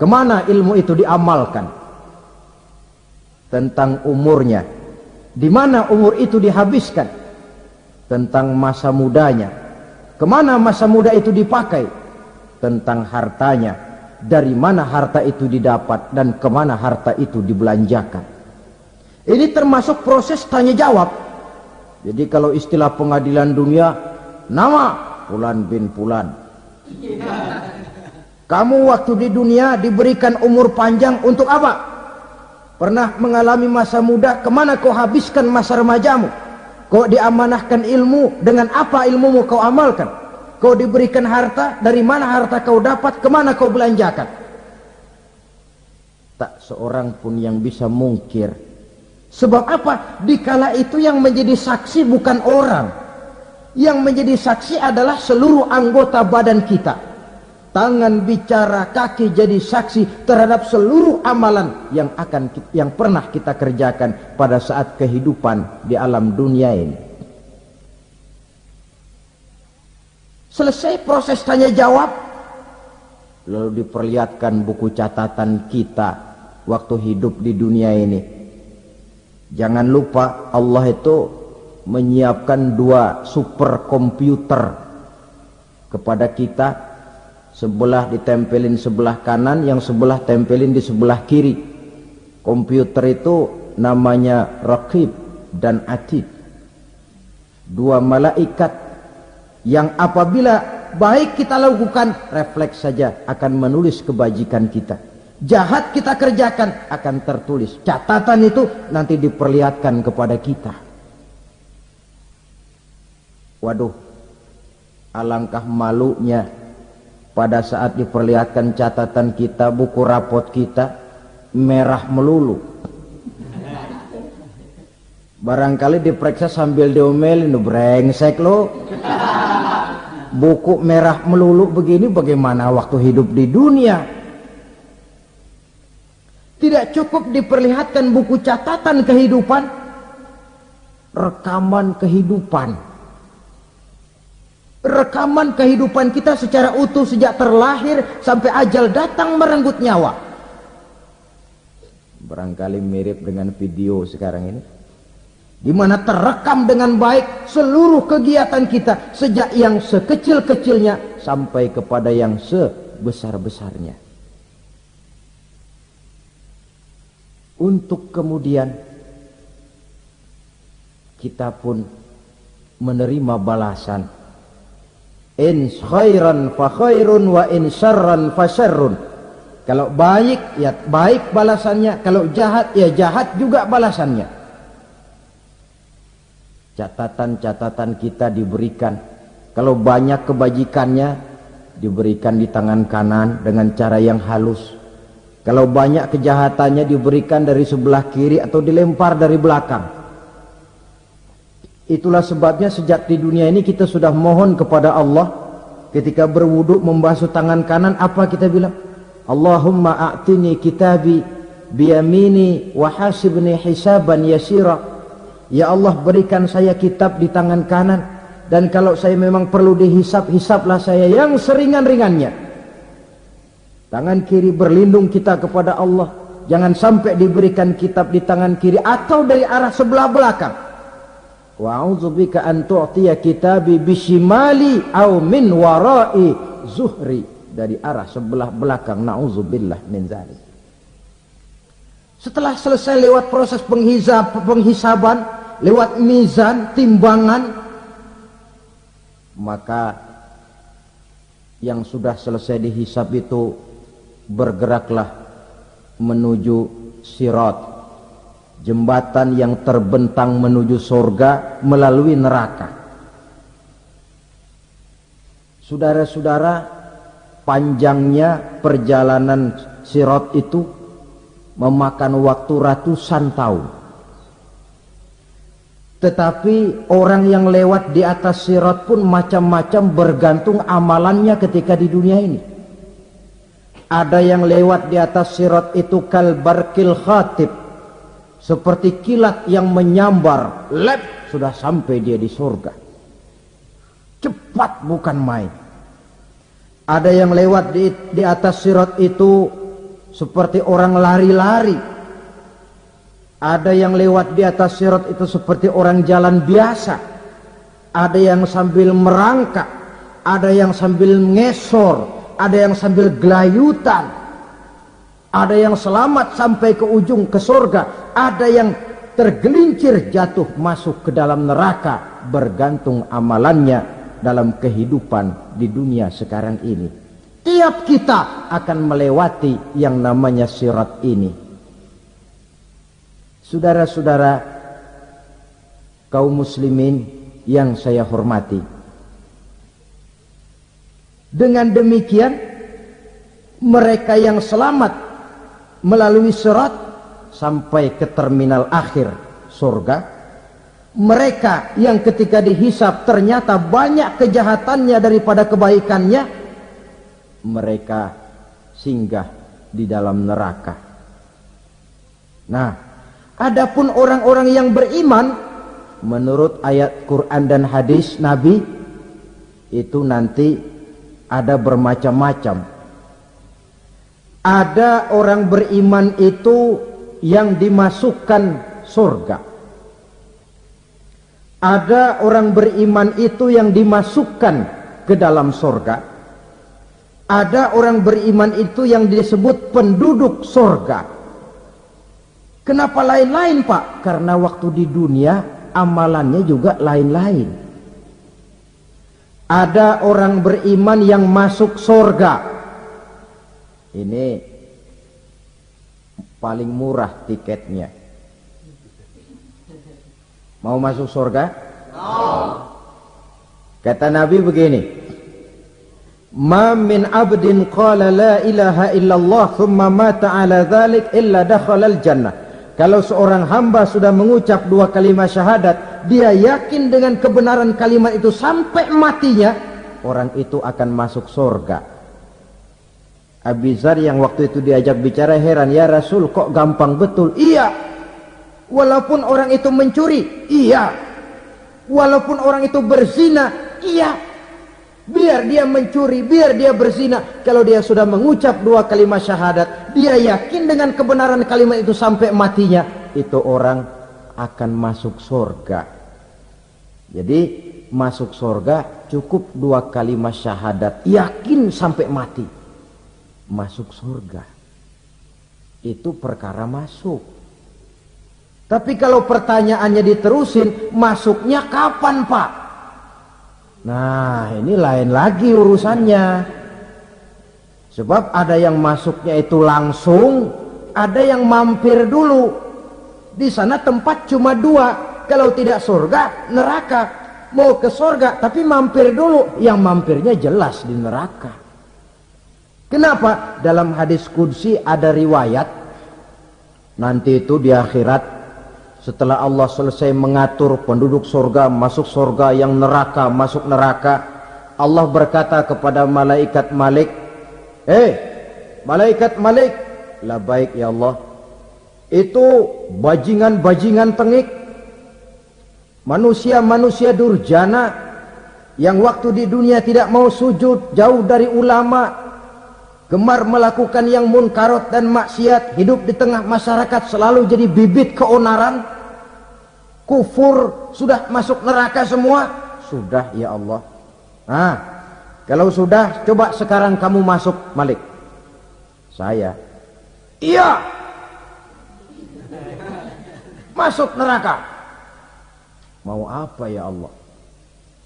kemana ilmu itu diamalkan. Tentang umurnya, di mana umur itu dihabiskan. Tentang masa mudanya, kemana masa muda itu dipakai. Tentang hartanya, dari mana harta itu didapat dan kemana harta itu dibelanjakan. Ini termasuk proses tanya jawab. Jadi kalau istilah pengadilan dunia, nama Fulan bin Fulan. Kamu waktu di dunia diberikan umur panjang untuk apa? Pernah mengalami masa muda, kemana kau habiskan masa remajamu? Kau diamanahkan ilmu, dengan apa ilmumu kau amalkan? Kau diberikan harta, dari mana harta kau dapat, kemana kau belanjakan? Tak seorang pun yang bisa mungkir. Sebab apa? Dikala itu yang menjadi saksi bukan orang. Yang menjadi saksi adalah seluruh anggota badan kita. Tangan bicara, kaki jadi saksi terhadap seluruh amalan yang pernah kita kerjakan pada saat kehidupan di alam dunia ini. Selesai proses tanya jawab, lalu diperlihatkan buku catatan kita waktu hidup di dunia ini. Jangan lupa Allah itu menyiapkan 2 superkomputer kepada kita. Sebelah ditempelin sebelah kanan, yang sebelah tempelin di sebelah kiri. Komputer itu namanya Raqib dan Atid. 2 malaikat yang apabila baik kita lakukan, refleks saja akan menulis kebajikan kita. Jahat kita kerjakan akan tertulis. Catatan itu nanti diperlihatkan kepada kita. Waduh, alangkah malunya pada saat diperlihatkan catatan kita, buku rapot kita merah melulu. Barangkali diperiksa sambil diomelin, brengsek lo. Buku merah melulu begini, bagaimana waktu hidup di dunia? Tidak cukup diperlihatkan buku catatan kehidupan, rekaman kehidupan. Rekaman kehidupan kita secara utuh sejak terlahir sampai ajal datang merenggut nyawa. Barangkali mirip dengan video sekarang ini, di mana terekam dengan baik seluruh kegiatan kita sejak yang sekecil-kecilnya sampai kepada yang sebesar-besarnya. Untuk kemudian kita pun menerima balasan. In khairan fa khairun wa in syarran fa syarrun. Kalau baik ya baik balasannya, kalau jahat ya jahat juga balasannya. Catatan-catatan kita diberikan. Kalau banyak kebajikannya diberikan di tangan kanan dengan cara yang halus. Kalau banyak kejahatannya diberikan dari sebelah kiri atau dilempar dari belakang. Itulah sebabnya sejak di dunia ini kita sudah mohon kepada Allah. Ketika berwudu membasuh tangan kanan, apa kita bilang? Allahumma a'tini kitabi biyamini wa hasibni hisaban yasira. Ya Allah, berikan saya kitab di tangan kanan, dan kalau saya memang perlu dihisab, hisablah saya yang seringan-ringannya. Tangan kiri berlindung kita kepada Allah, jangan sampai diberikan kitab di tangan kiri atau dari arah sebelah belakang. Wa a'udzubika an tu'tiya kitabi bishimali aw min wara'i zuhri, dari arah sebelah belakang. Na'udzubillah min dzalik. Setelah selesai lewat proses penghisaban, lewat mizan, timbangan, maka yang sudah selesai dihisab itu bergeraklah menuju sirat, jembatan yang terbentang menuju surga melalui neraka. Saudara-saudara, panjangnya perjalanan sirat itu memakan waktu ratusan tahun. Tetapi orang yang lewat di atas sirat pun macam-macam, bergantung amalannya ketika di dunia ini. Ada yang lewat di atas sirat itu kal barqil khatib, seperti kilat yang menyambar, lep, sudah sampai dia di surga. Cepat bukan main. Ada yang lewat di atas sirat itu seperti orang lari-lari. Ada yang lewat di atas sirat itu seperti orang jalan biasa. Ada yang sambil merangkak, ada yang sambil ngesor, ada yang sambil gelayutan, ada yang selamat sampai ke ujung ke surga, ada yang tergelincir jatuh masuk ke dalam neraka, bergantung amalannya dalam kehidupan di dunia sekarang ini. Tiap kita akan melewati yang namanya sirat ini. Saudara-saudara kaum muslimin yang saya hormati, dengan demikian mereka yang selamat melalui sirat sampai ke terminal akhir surga, mereka yang ketika dihisab ternyata banyak kejahatannya daripada kebaikannya, mereka singgah di dalam neraka. Nah, adapun orang-orang yang beriman menurut ayat Quran dan hadis Nabi itu nanti ada bermacam-macam. Ada orang beriman itu yang dimasukkan surga. Ada orang beriman itu yang dimasukkan ke dalam surga. Ada orang beriman itu yang disebut penduduk surga. Kenapa lain-lain, Pak? Karena waktu di dunia amalannya juga lain-lain. Ada orang beriman yang masuk surga. Ini paling murah tiketnya. Mau masuk surga? Kata Nabi begini, ma min abdin qala la ilaha illallah thumma mata ala dhalik illa dakhalal jannah. Kalau seorang hamba sudah mengucap dua kalimat syahadat, dia yakin dengan kebenaran kalimat itu sampai matinya, orang itu akan masuk surga. Abi Dzar yang waktu itu diajak bicara heran, ya Rasul kok gampang betul? Iya, walaupun orang itu mencuri, iya, walaupun orang itu berzina, iya, biar dia mencuri, biar dia berzina, kalau dia sudah mengucap dua kalimat syahadat, dia yakin dengan kebenaran kalimat itu sampai matinya, itu orang akan masuk surga. Jadi masuk surga cukup dua kalimat syahadat, yakin sampai mati, masuk surga. Itu perkara masuk. Tapi kalau pertanyaannya diterusin, masuknya kapan, Pak? Nah, ini lain lagi urusannya. Sebab ada yang masuknya itu langsung, ada yang mampir dulu. Di sana tempat cuma dua, kalau tidak surga, neraka. Mau ke surga tapi mampir dulu, yang mampirnya jelas di neraka. Kenapa? Dalam hadis qudsi ada riwayat, nanti itu di akhirat, setelah Allah selesai mengatur penduduk surga masuk surga, yang neraka masuk neraka, Allah berkata kepada malaikat Malik, malaikat Malik, labaik ya Allah, itu bajingan-bajingan tengik, manusia-manusia durjana yang waktu di dunia tidak mau sujud, jauh dari ulama, gemar melakukan yang munkarat dan maksiat, hidup di tengah masyarakat selalu jadi bibit keonaran, kufur, sudah masuk neraka semua. Sudah ya Allah. Nah, kalau sudah, coba sekarang kamu masuk, Malik. Saya, iya, masuk neraka. Mau apa ya Allah?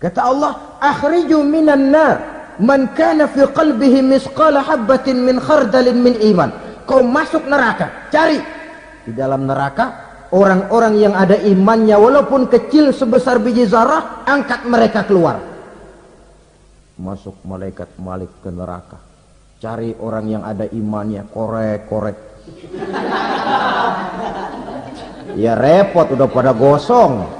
Kata Allah, akhriju minan nar man kana fi qalbihi misqala habbatin min khardalin min iman. Kau masuk neraka, cari di dalam neraka orang-orang yang ada imannya walaupun kecil sebesar biji zarah, angkat mereka keluar. Masuk malaikat Malik ke neraka, cari orang yang ada imannya, korek-korek. Ya repot, udah pada gosong.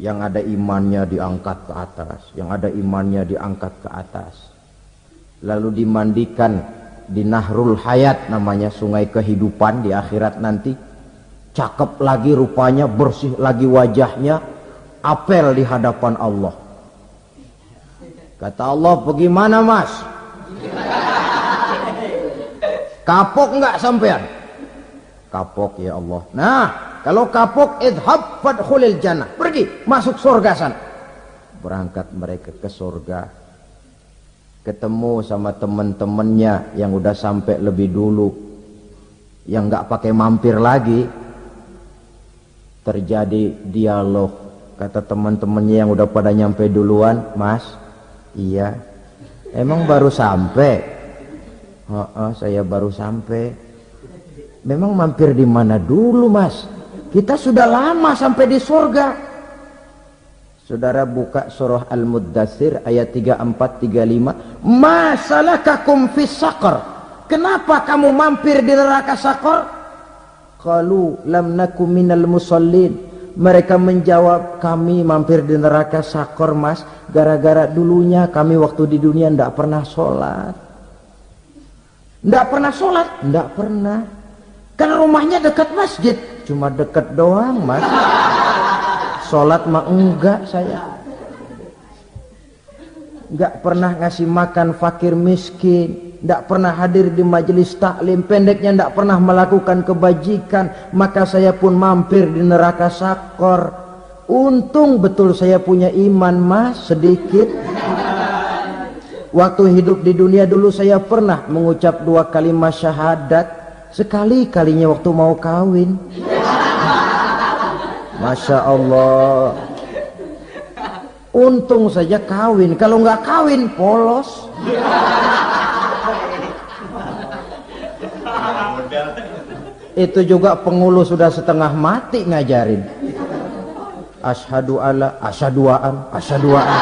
Yang ada imannya diangkat ke atas, yang ada imannya diangkat ke atas, lalu dimandikan di Nahrul Hayat, namanya sungai kehidupan di akhirat nanti. Cakep lagi rupanya, bersih lagi wajahnya, apel di hadapan Allah. Kata Allah, bagaimana mas? Kapok enggak sampean? Kapok ya Allah. Nah, kalau kapok, idhab fadkhulil jannah, pergi masuk surga sana. Berangkat mereka ke surga. ketemu sama temen-temennya yang udah sampai lebih dulu, yang nggak pakai mampir lagi. Terjadi dialog, kata teman-temannya yang udah pada nyampe duluan, Mas, iya, emang baru sampai? Saya baru sampai. Memang mampir di mana dulu, Mas? Kita sudah lama sampai di surga. Saudara buka surah Al-Muddatsir ayat 34-35. Masalakakum fis saqar? Kenapa kamu mampir di neraka Saqar? Qalu lam nakum minal musallin. Mereka menjawab, kami mampir di neraka Saqar, Mas, gara-gara dulunya kami waktu di dunia ndak pernah sholat. Ndak pernah sholat? Ndak pernah. Kan rumahnya dekat masjid, cuma dekat doang, Mas. Sholat mah enggak saya. Enggak pernah ngasih makan fakir miskin, enggak pernah hadir di majelis taklim, pendeknya enggak pernah melakukan kebajikan, maka saya pun mampir di neraka Saqar. Untung betul saya punya iman, Mas, sedikit. Waktu hidup di dunia dulu saya pernah mengucap 2 kalimat syahadat, sekali-kalinya waktu mau kawin. Masya Allah. Untung saja kawin, kalau nggak kawin polos. Itu juga pengulu sudah setengah mati ngajarin. Asyhadu alla, asyaduaan, asyaduaan.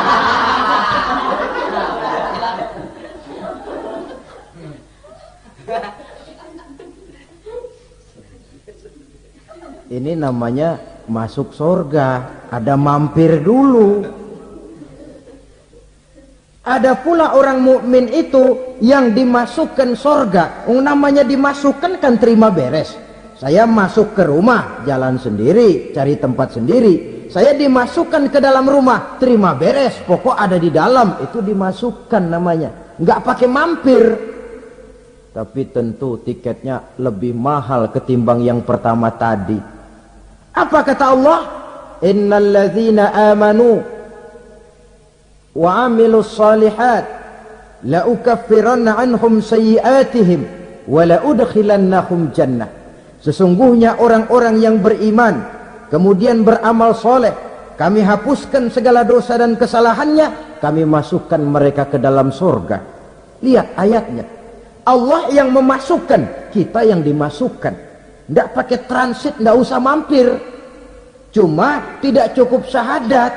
Ini namanya masuk surga, ada mampir dulu. Ada pula orang mukmin itu yang dimasukkan surga. Namanya dimasukkan kan terima beres. Saya masuk ke rumah, jalan sendiri, cari tempat sendiri. Saya dimasukkan ke dalam rumah, terima beres, pokok ada di dalam, itu dimasukkan namanya. Nggak pakai mampir. Tapi tentu tiketnya lebih mahal ketimbang yang pertama tadi. Apa kata Allah? Innal ladzina amanu wa amilus salihat la ukaffiranna anhum sayyi'atihim wa la udkhilannahum jannah. Sesungguhnya orang-orang yang beriman kemudian beramal soleh, kami hapuskan segala dosa dan kesalahannya, kami masukkan mereka ke dalam surga. Lihat ayatnya, Allah yang memasukkan, kita yang dimasukkan. Tidak pakai transit, tidak usah mampir. Cuma tidak cukup syahadat,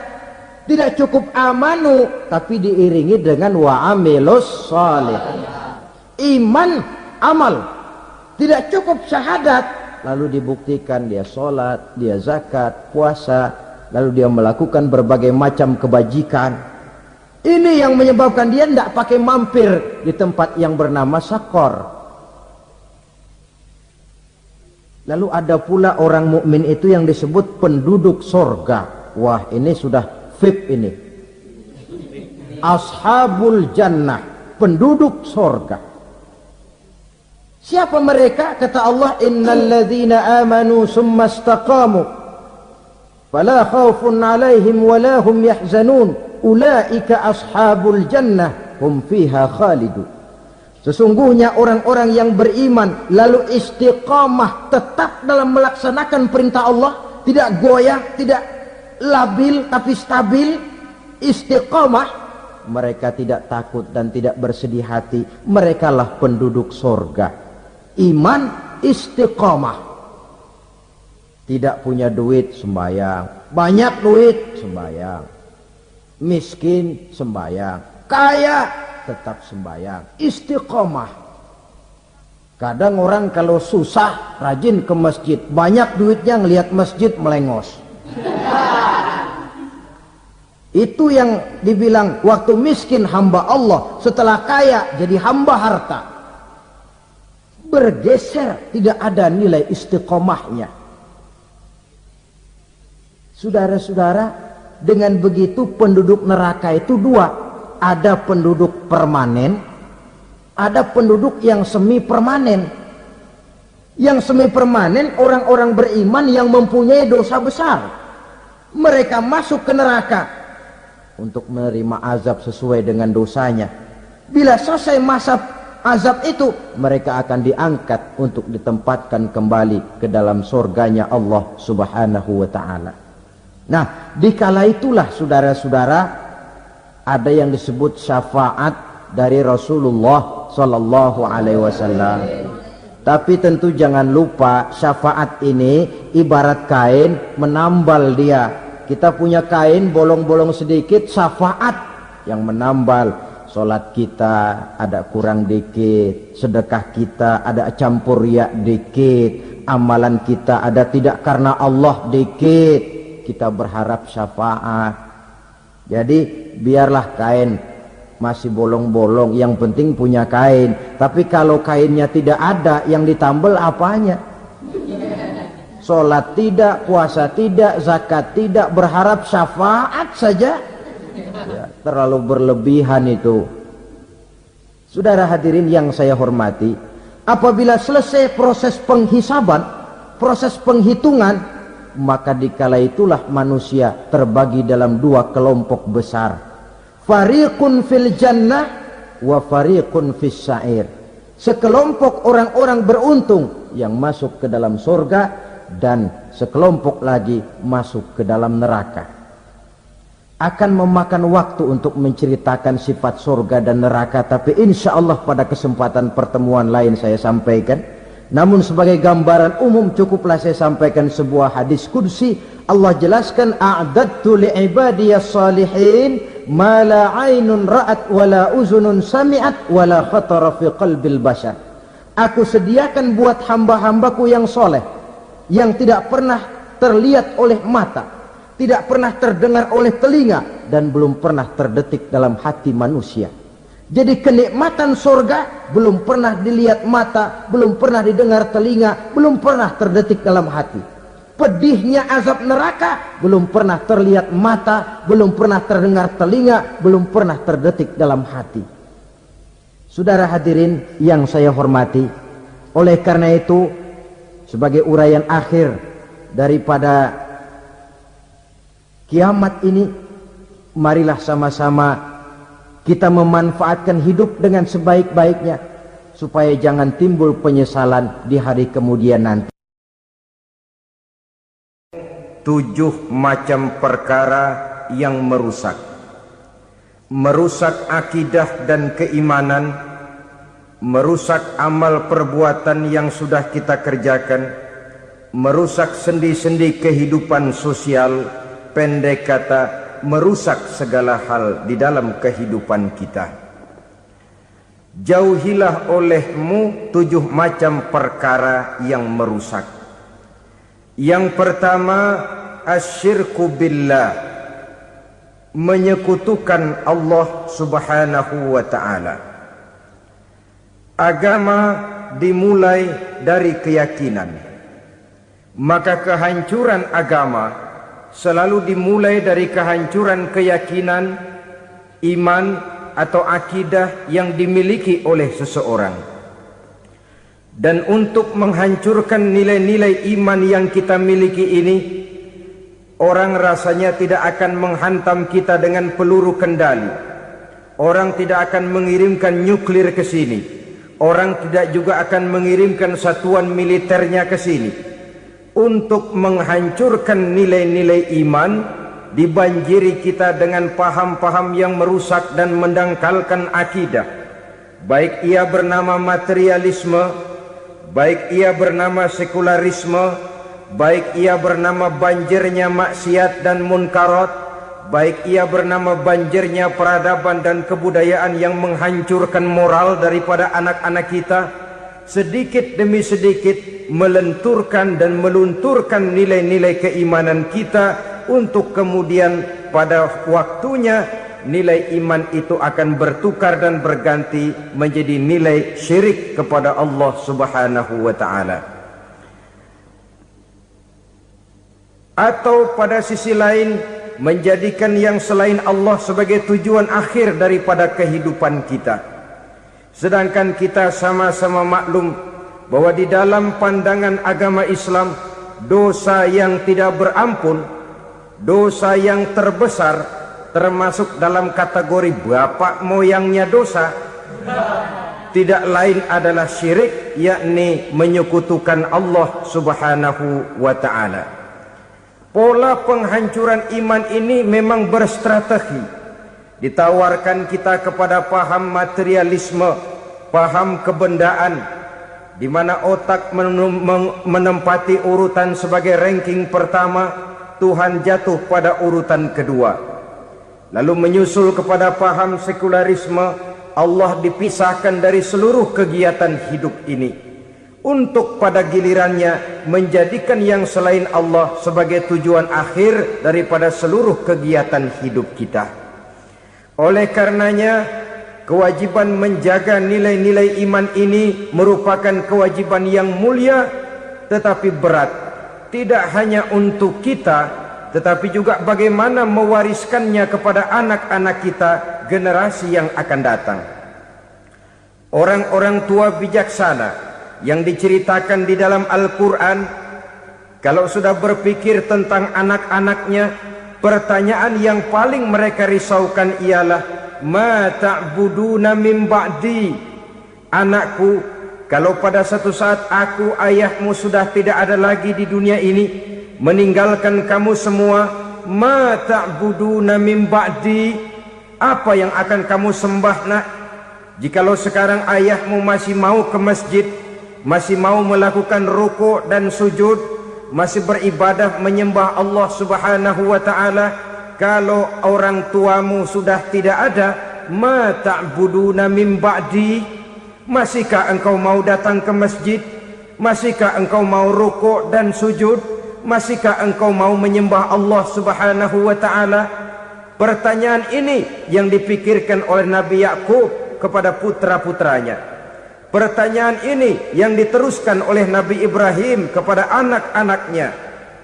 tidak cukup amanu, tapi diiringi dengan wa'amilus salih. Iman, amal. Tidak cukup syahadat, lalu dibuktikan dia sholat, dia zakat, puasa, lalu dia melakukan berbagai macam kebajikan. Ini yang menyebabkan dia tidak pakai mampir di tempat yang bernama Saqar. Lalu ada pula orang mukmin itu yang disebut penduduk sorga. Wah, ini sudah VIP ini. Ashabul jannah, penduduk sorga. Siapa mereka? Kata Allah, innal ladzina amanu summa istaqamu fala khaufun alaihim wala hum yahzanun ulaika ashabul jannah hum fiha khalidun. Sesungguhnya orang-orang yang beriman lalu istiqamah, tetap dalam melaksanakan perintah Allah, tidak goyah, tidak labil tapi stabil, istiqamah, mereka tidak takut dan tidak bersedih hati, merekalah penduduk surga. Iman, istiqamah. Tidak punya duit, sembahyang. Banyak duit, sembahyang. Miskin, sembahyang. Kaya, tetap sembahyang. Istiqomah. Kadang orang kalau susah rajin ke masjid, banyak duitnya ngelihat masjid melengos. Itu yang dibilang waktu miskin hamba Allah, setelah kaya jadi hamba harta. Bergeser, tidak ada nilai istiqomahnya. Saudara-saudara, dengan begitu penduduk neraka itu dua. Ada penduduk permanen, ada penduduk yang semi permanen. Yang semi permanen orang-orang beriman yang mempunyai dosa besar. Mereka masuk ke neraka untuk menerima azab sesuai dengan dosanya. Bila selesai masa azab itu, mereka akan diangkat untuk ditempatkan kembali ke dalam surganya Allah Subhanahu wa ta'ala. Nah, dikala itulah saudara-saudara, ada yang disebut syafaat dari Rasulullah sallallahu alaihi wasallam. Tapi tentu jangan lupa, syafaat ini ibarat kain menambal dia. Kita punya kain bolong-bolong sedikit, syafaat yang menambal. Salat kita ada kurang dikit, sedekah kita ada campur riak dikit, amalan kita ada tidak karena Allah dikit, kita berharap syafaat. Jadi biarlah kain masih bolong-bolong, yang penting punya kain. Tapi kalau kainnya tidak ada, yang ditambal apanya? Salat tidak, puasa tidak, zakat tidak, berharap syafaat saja, ya, terlalu berlebihan itu. Saudara hadirin yang saya hormati, apabila selesai proses penghisaban, proses penghitungan, maka dikala itulah manusia terbagi dalam dua kelompok besar. Fariqun fil jannah wa fariqun fis sa'ir. Sekelompok orang-orang beruntung yang masuk ke dalam surga, dan sekelompok lagi masuk ke dalam neraka. Akan memakan waktu untuk menceritakan sifat surga dan neraka, tapi insya Allah pada kesempatan pertemuan lain saya sampaikan. Namun sebagai gambaran umum cukuplah saya sampaikan sebuah hadis qudsi. Allah jelaskan, a'dadtu li'ibadiyas salihin ma la 'ainun ra'at wa la uzunun sami'at wa la khatara fi qalbil bashar. Aku sediakan buat hamba-hambaku yang soleh, yang tidak pernah terlihat oleh mata, tidak pernah terdengar oleh telinga, dan belum pernah terdetik dalam hati manusia. Jadi kenikmatan surga belum pernah dilihat mata, belum pernah didengar telinga, belum pernah terdetik dalam hati. Pedihnya azab neraka belum pernah terlihat mata, belum pernah terdengar telinga, belum pernah terdetik dalam hati. Saudara hadirin yang saya hormati, oleh karena itu sebagai uraian akhir daripada kiamat ini, marilah sama-sama kita memanfaatkan hidup dengan sebaik-baiknya, supaya jangan timbul penyesalan di hari kemudian nanti. 7 macam perkara yang merusak akidah dan keimanan, merusak amal perbuatan yang sudah kita kerjakan, merusak sendi-sendi kehidupan sosial, pendek kata merusak segala hal di dalam kehidupan kita. Jauhilah olehmu 7 macam perkara yang merusak. Yang pertama, asyirku billah, menyekutukan Allah Subhanahu wa ta'ala. Agama dimulai dari keyakinan, maka kehancuran agama selalu dimulai dari kehancuran keyakinan, iman atau akidah yang dimiliki oleh seseorang. Dan untuk menghancurkan nilai-nilai iman yang kita miliki ini, orang rasanya tidak akan menghantam kita dengan peluru kendali. Orang tidak akan mengirimkan nuklir ke sini. Orang tidak juga akan mengirimkan satuan militernya ke sini. Untuk menghancurkan nilai-nilai iman, dibanjiri kita dengan paham-paham yang merusak dan mendangkalkan akidah, baik ia bernama materialisme, baik ia bernama sekularisme, baik ia bernama banjirnya maksiat dan munkarat, baik ia bernama banjirnya peradaban dan kebudayaan yang menghancurkan moral daripada anak-anak kita. Sedikit demi sedikit melenturkan dan melunturkan nilai-nilai keimanan kita, untuk kemudian pada waktunya nilai iman itu akan bertukar dan berganti menjadi nilai syirik kepada Allah Subhanahu wa ta'ala. Atau pada sisi lain, menjadikan yang selain Allah sebagai tujuan akhir daripada kehidupan kita. Sedangkan kita sama-sama maklum bahwa di dalam pandangan agama Islam, dosa yang tidak berampun, dosa yang terbesar, termasuk dalam kategori bapak moyangnya dosa, Tidak lain adalah syirik, yakni menyekutukan Allah Subhanahu wa ta'ala. Pola penghancuran iman ini memang berstrategi. Ditawarkan kita kepada paham materialisme, paham kebendaan, di mana otak menempati urutan sebagai ranking pertama, Tuhan jatuh pada urutan kedua. Lalu menyusul kepada paham sekularisme, Allah dipisahkan dari seluruh kegiatan hidup ini, untuk pada gilirannya menjadikan yang selain Allah sebagai tujuan akhir daripada seluruh kegiatan hidup kita. Oleh karenanya, kewajiban menjaga nilai-nilai iman ini merupakan kewajiban yang mulia tetapi berat, tidak hanya untuk kita, tetapi juga bagaimana mewariskannya kepada anak-anak kita, generasi yang akan datang. Orang-orang tua bijaksana yang diceritakan di dalam Al-Quran, kalau sudah berpikir tentang anak-anaknya, pertanyaan yang paling mereka risaukan ialah, ma ta'buduna min ba'di. Anakku, kalau pada satu saat aku, ayahmu sudah tidak ada lagi di dunia ini, meninggalkan kamu semua, ma ta'buduna min ba'di, apa yang akan kamu sembah nak? Jikalau sekarang ayahmu masih mau ke masjid, masih mau melakukan rukuk dan sujud, masih beribadah menyembah Allah Subhanahu wa ta'ala, kalau orang tuamu sudah tidak ada, ma ta'buduna min ba'di, masihkah engkau mau datang ke masjid? Masihkah engkau mau rukuk dan sujud? Masihkah engkau mau menyembah Allah Subhanahu wa ta'ala? Pertanyaan ini yang dipikirkan oleh Nabi Yakub kepada putra-putranya. Pertanyaan ini yang diteruskan oleh Nabi Ibrahim kepada anak-anaknya.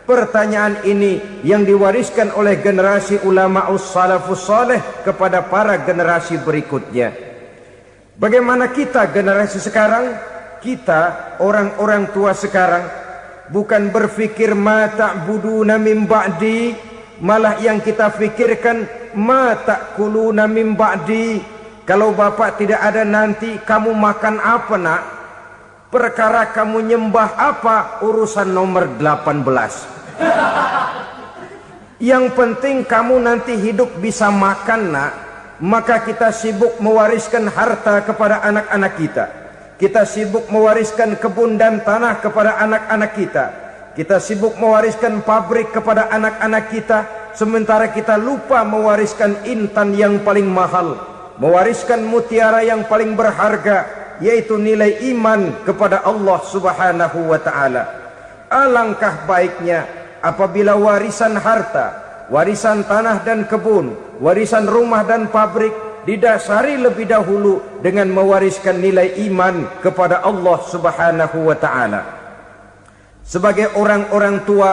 Pertanyaan ini yang diwariskan oleh generasi ulama salafus saleh kepada para generasi berikutnya. Bagaimana kita generasi sekarang? Kita orang-orang tua sekarang bukan berfikir ma ta'buduna min ba'di, malah yang kita fikirkan ma ta'kuluna min ba'di. Kalau bapak tidak ada nanti kamu makan apa nak? Perkara kamu nyembah apa, urusan nomor 18. Yang penting kamu nanti hidup bisa makan nak. Maka kita sibuk mewariskan harta kepada anak-anak kita. Kita sibuk mewariskan kebun dan tanah kepada anak-anak kita. Kita sibuk mewariskan pabrik kepada anak-anak kita, sementara kita lupa mewariskan intan yang paling mahal, mewariskan mutiara yang paling berharga, yaitu nilai iman kepada Allah Subhanahu wa ta'ala. Alangkah baiknya apabila warisan harta, warisan tanah dan kebun, warisan rumah dan pabrik didasari lebih dahulu dengan mewariskan nilai iman kepada Allah Subhanahu wa ta'ala. Sebagai orang-orang tua,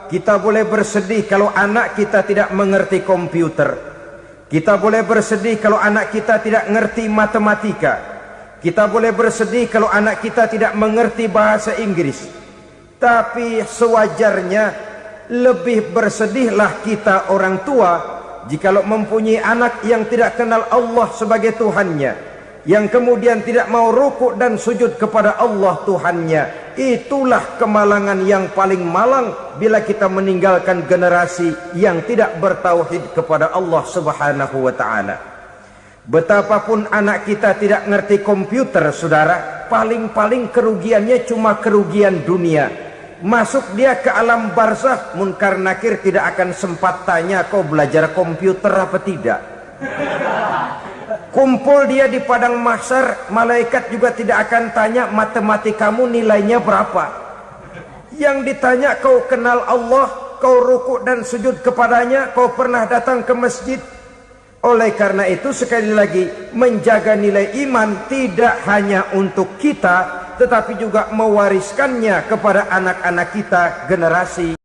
kita boleh bersedih kalau anak kita tidak mengerti komputer. Kita boleh bersedih kalau anak kita tidak mengerti matematika. Kita boleh bersedih kalau anak kita tidak mengerti bahasa Inggris. Tapi sewajarnya lebih bersedihlah kita orang tua jikalau mempunyai anak yang tidak kenal Allah sebagai Tuhannya, yang kemudian tidak mau rukuk dan sujud kepada Allah Tuhannya. Itulah kemalangan yang paling malang bila kita meninggalkan generasi yang tidak bertauhid kepada Allah Subhanahu wa ta'ala. Betapapun anak kita tidak ngerti komputer, saudara, paling-paling kerugiannya cuma kerugian dunia. Masuk dia ke alam barzakh, munkar nakir tidak akan sempat tanya kau belajar komputer apa tidak. Kumpul dia di padang mahsyar, malaikat juga tidak akan tanya matematikamu nilainya berapa. Yang ditanya kau kenal Allah, kau rukuk dan sujud kepadanya, kau pernah datang ke masjid. Oleh karena itu sekali lagi, menjaga nilai iman tidak hanya untuk kita, tetapi juga mewariskannya kepada anak-anak kita, generasi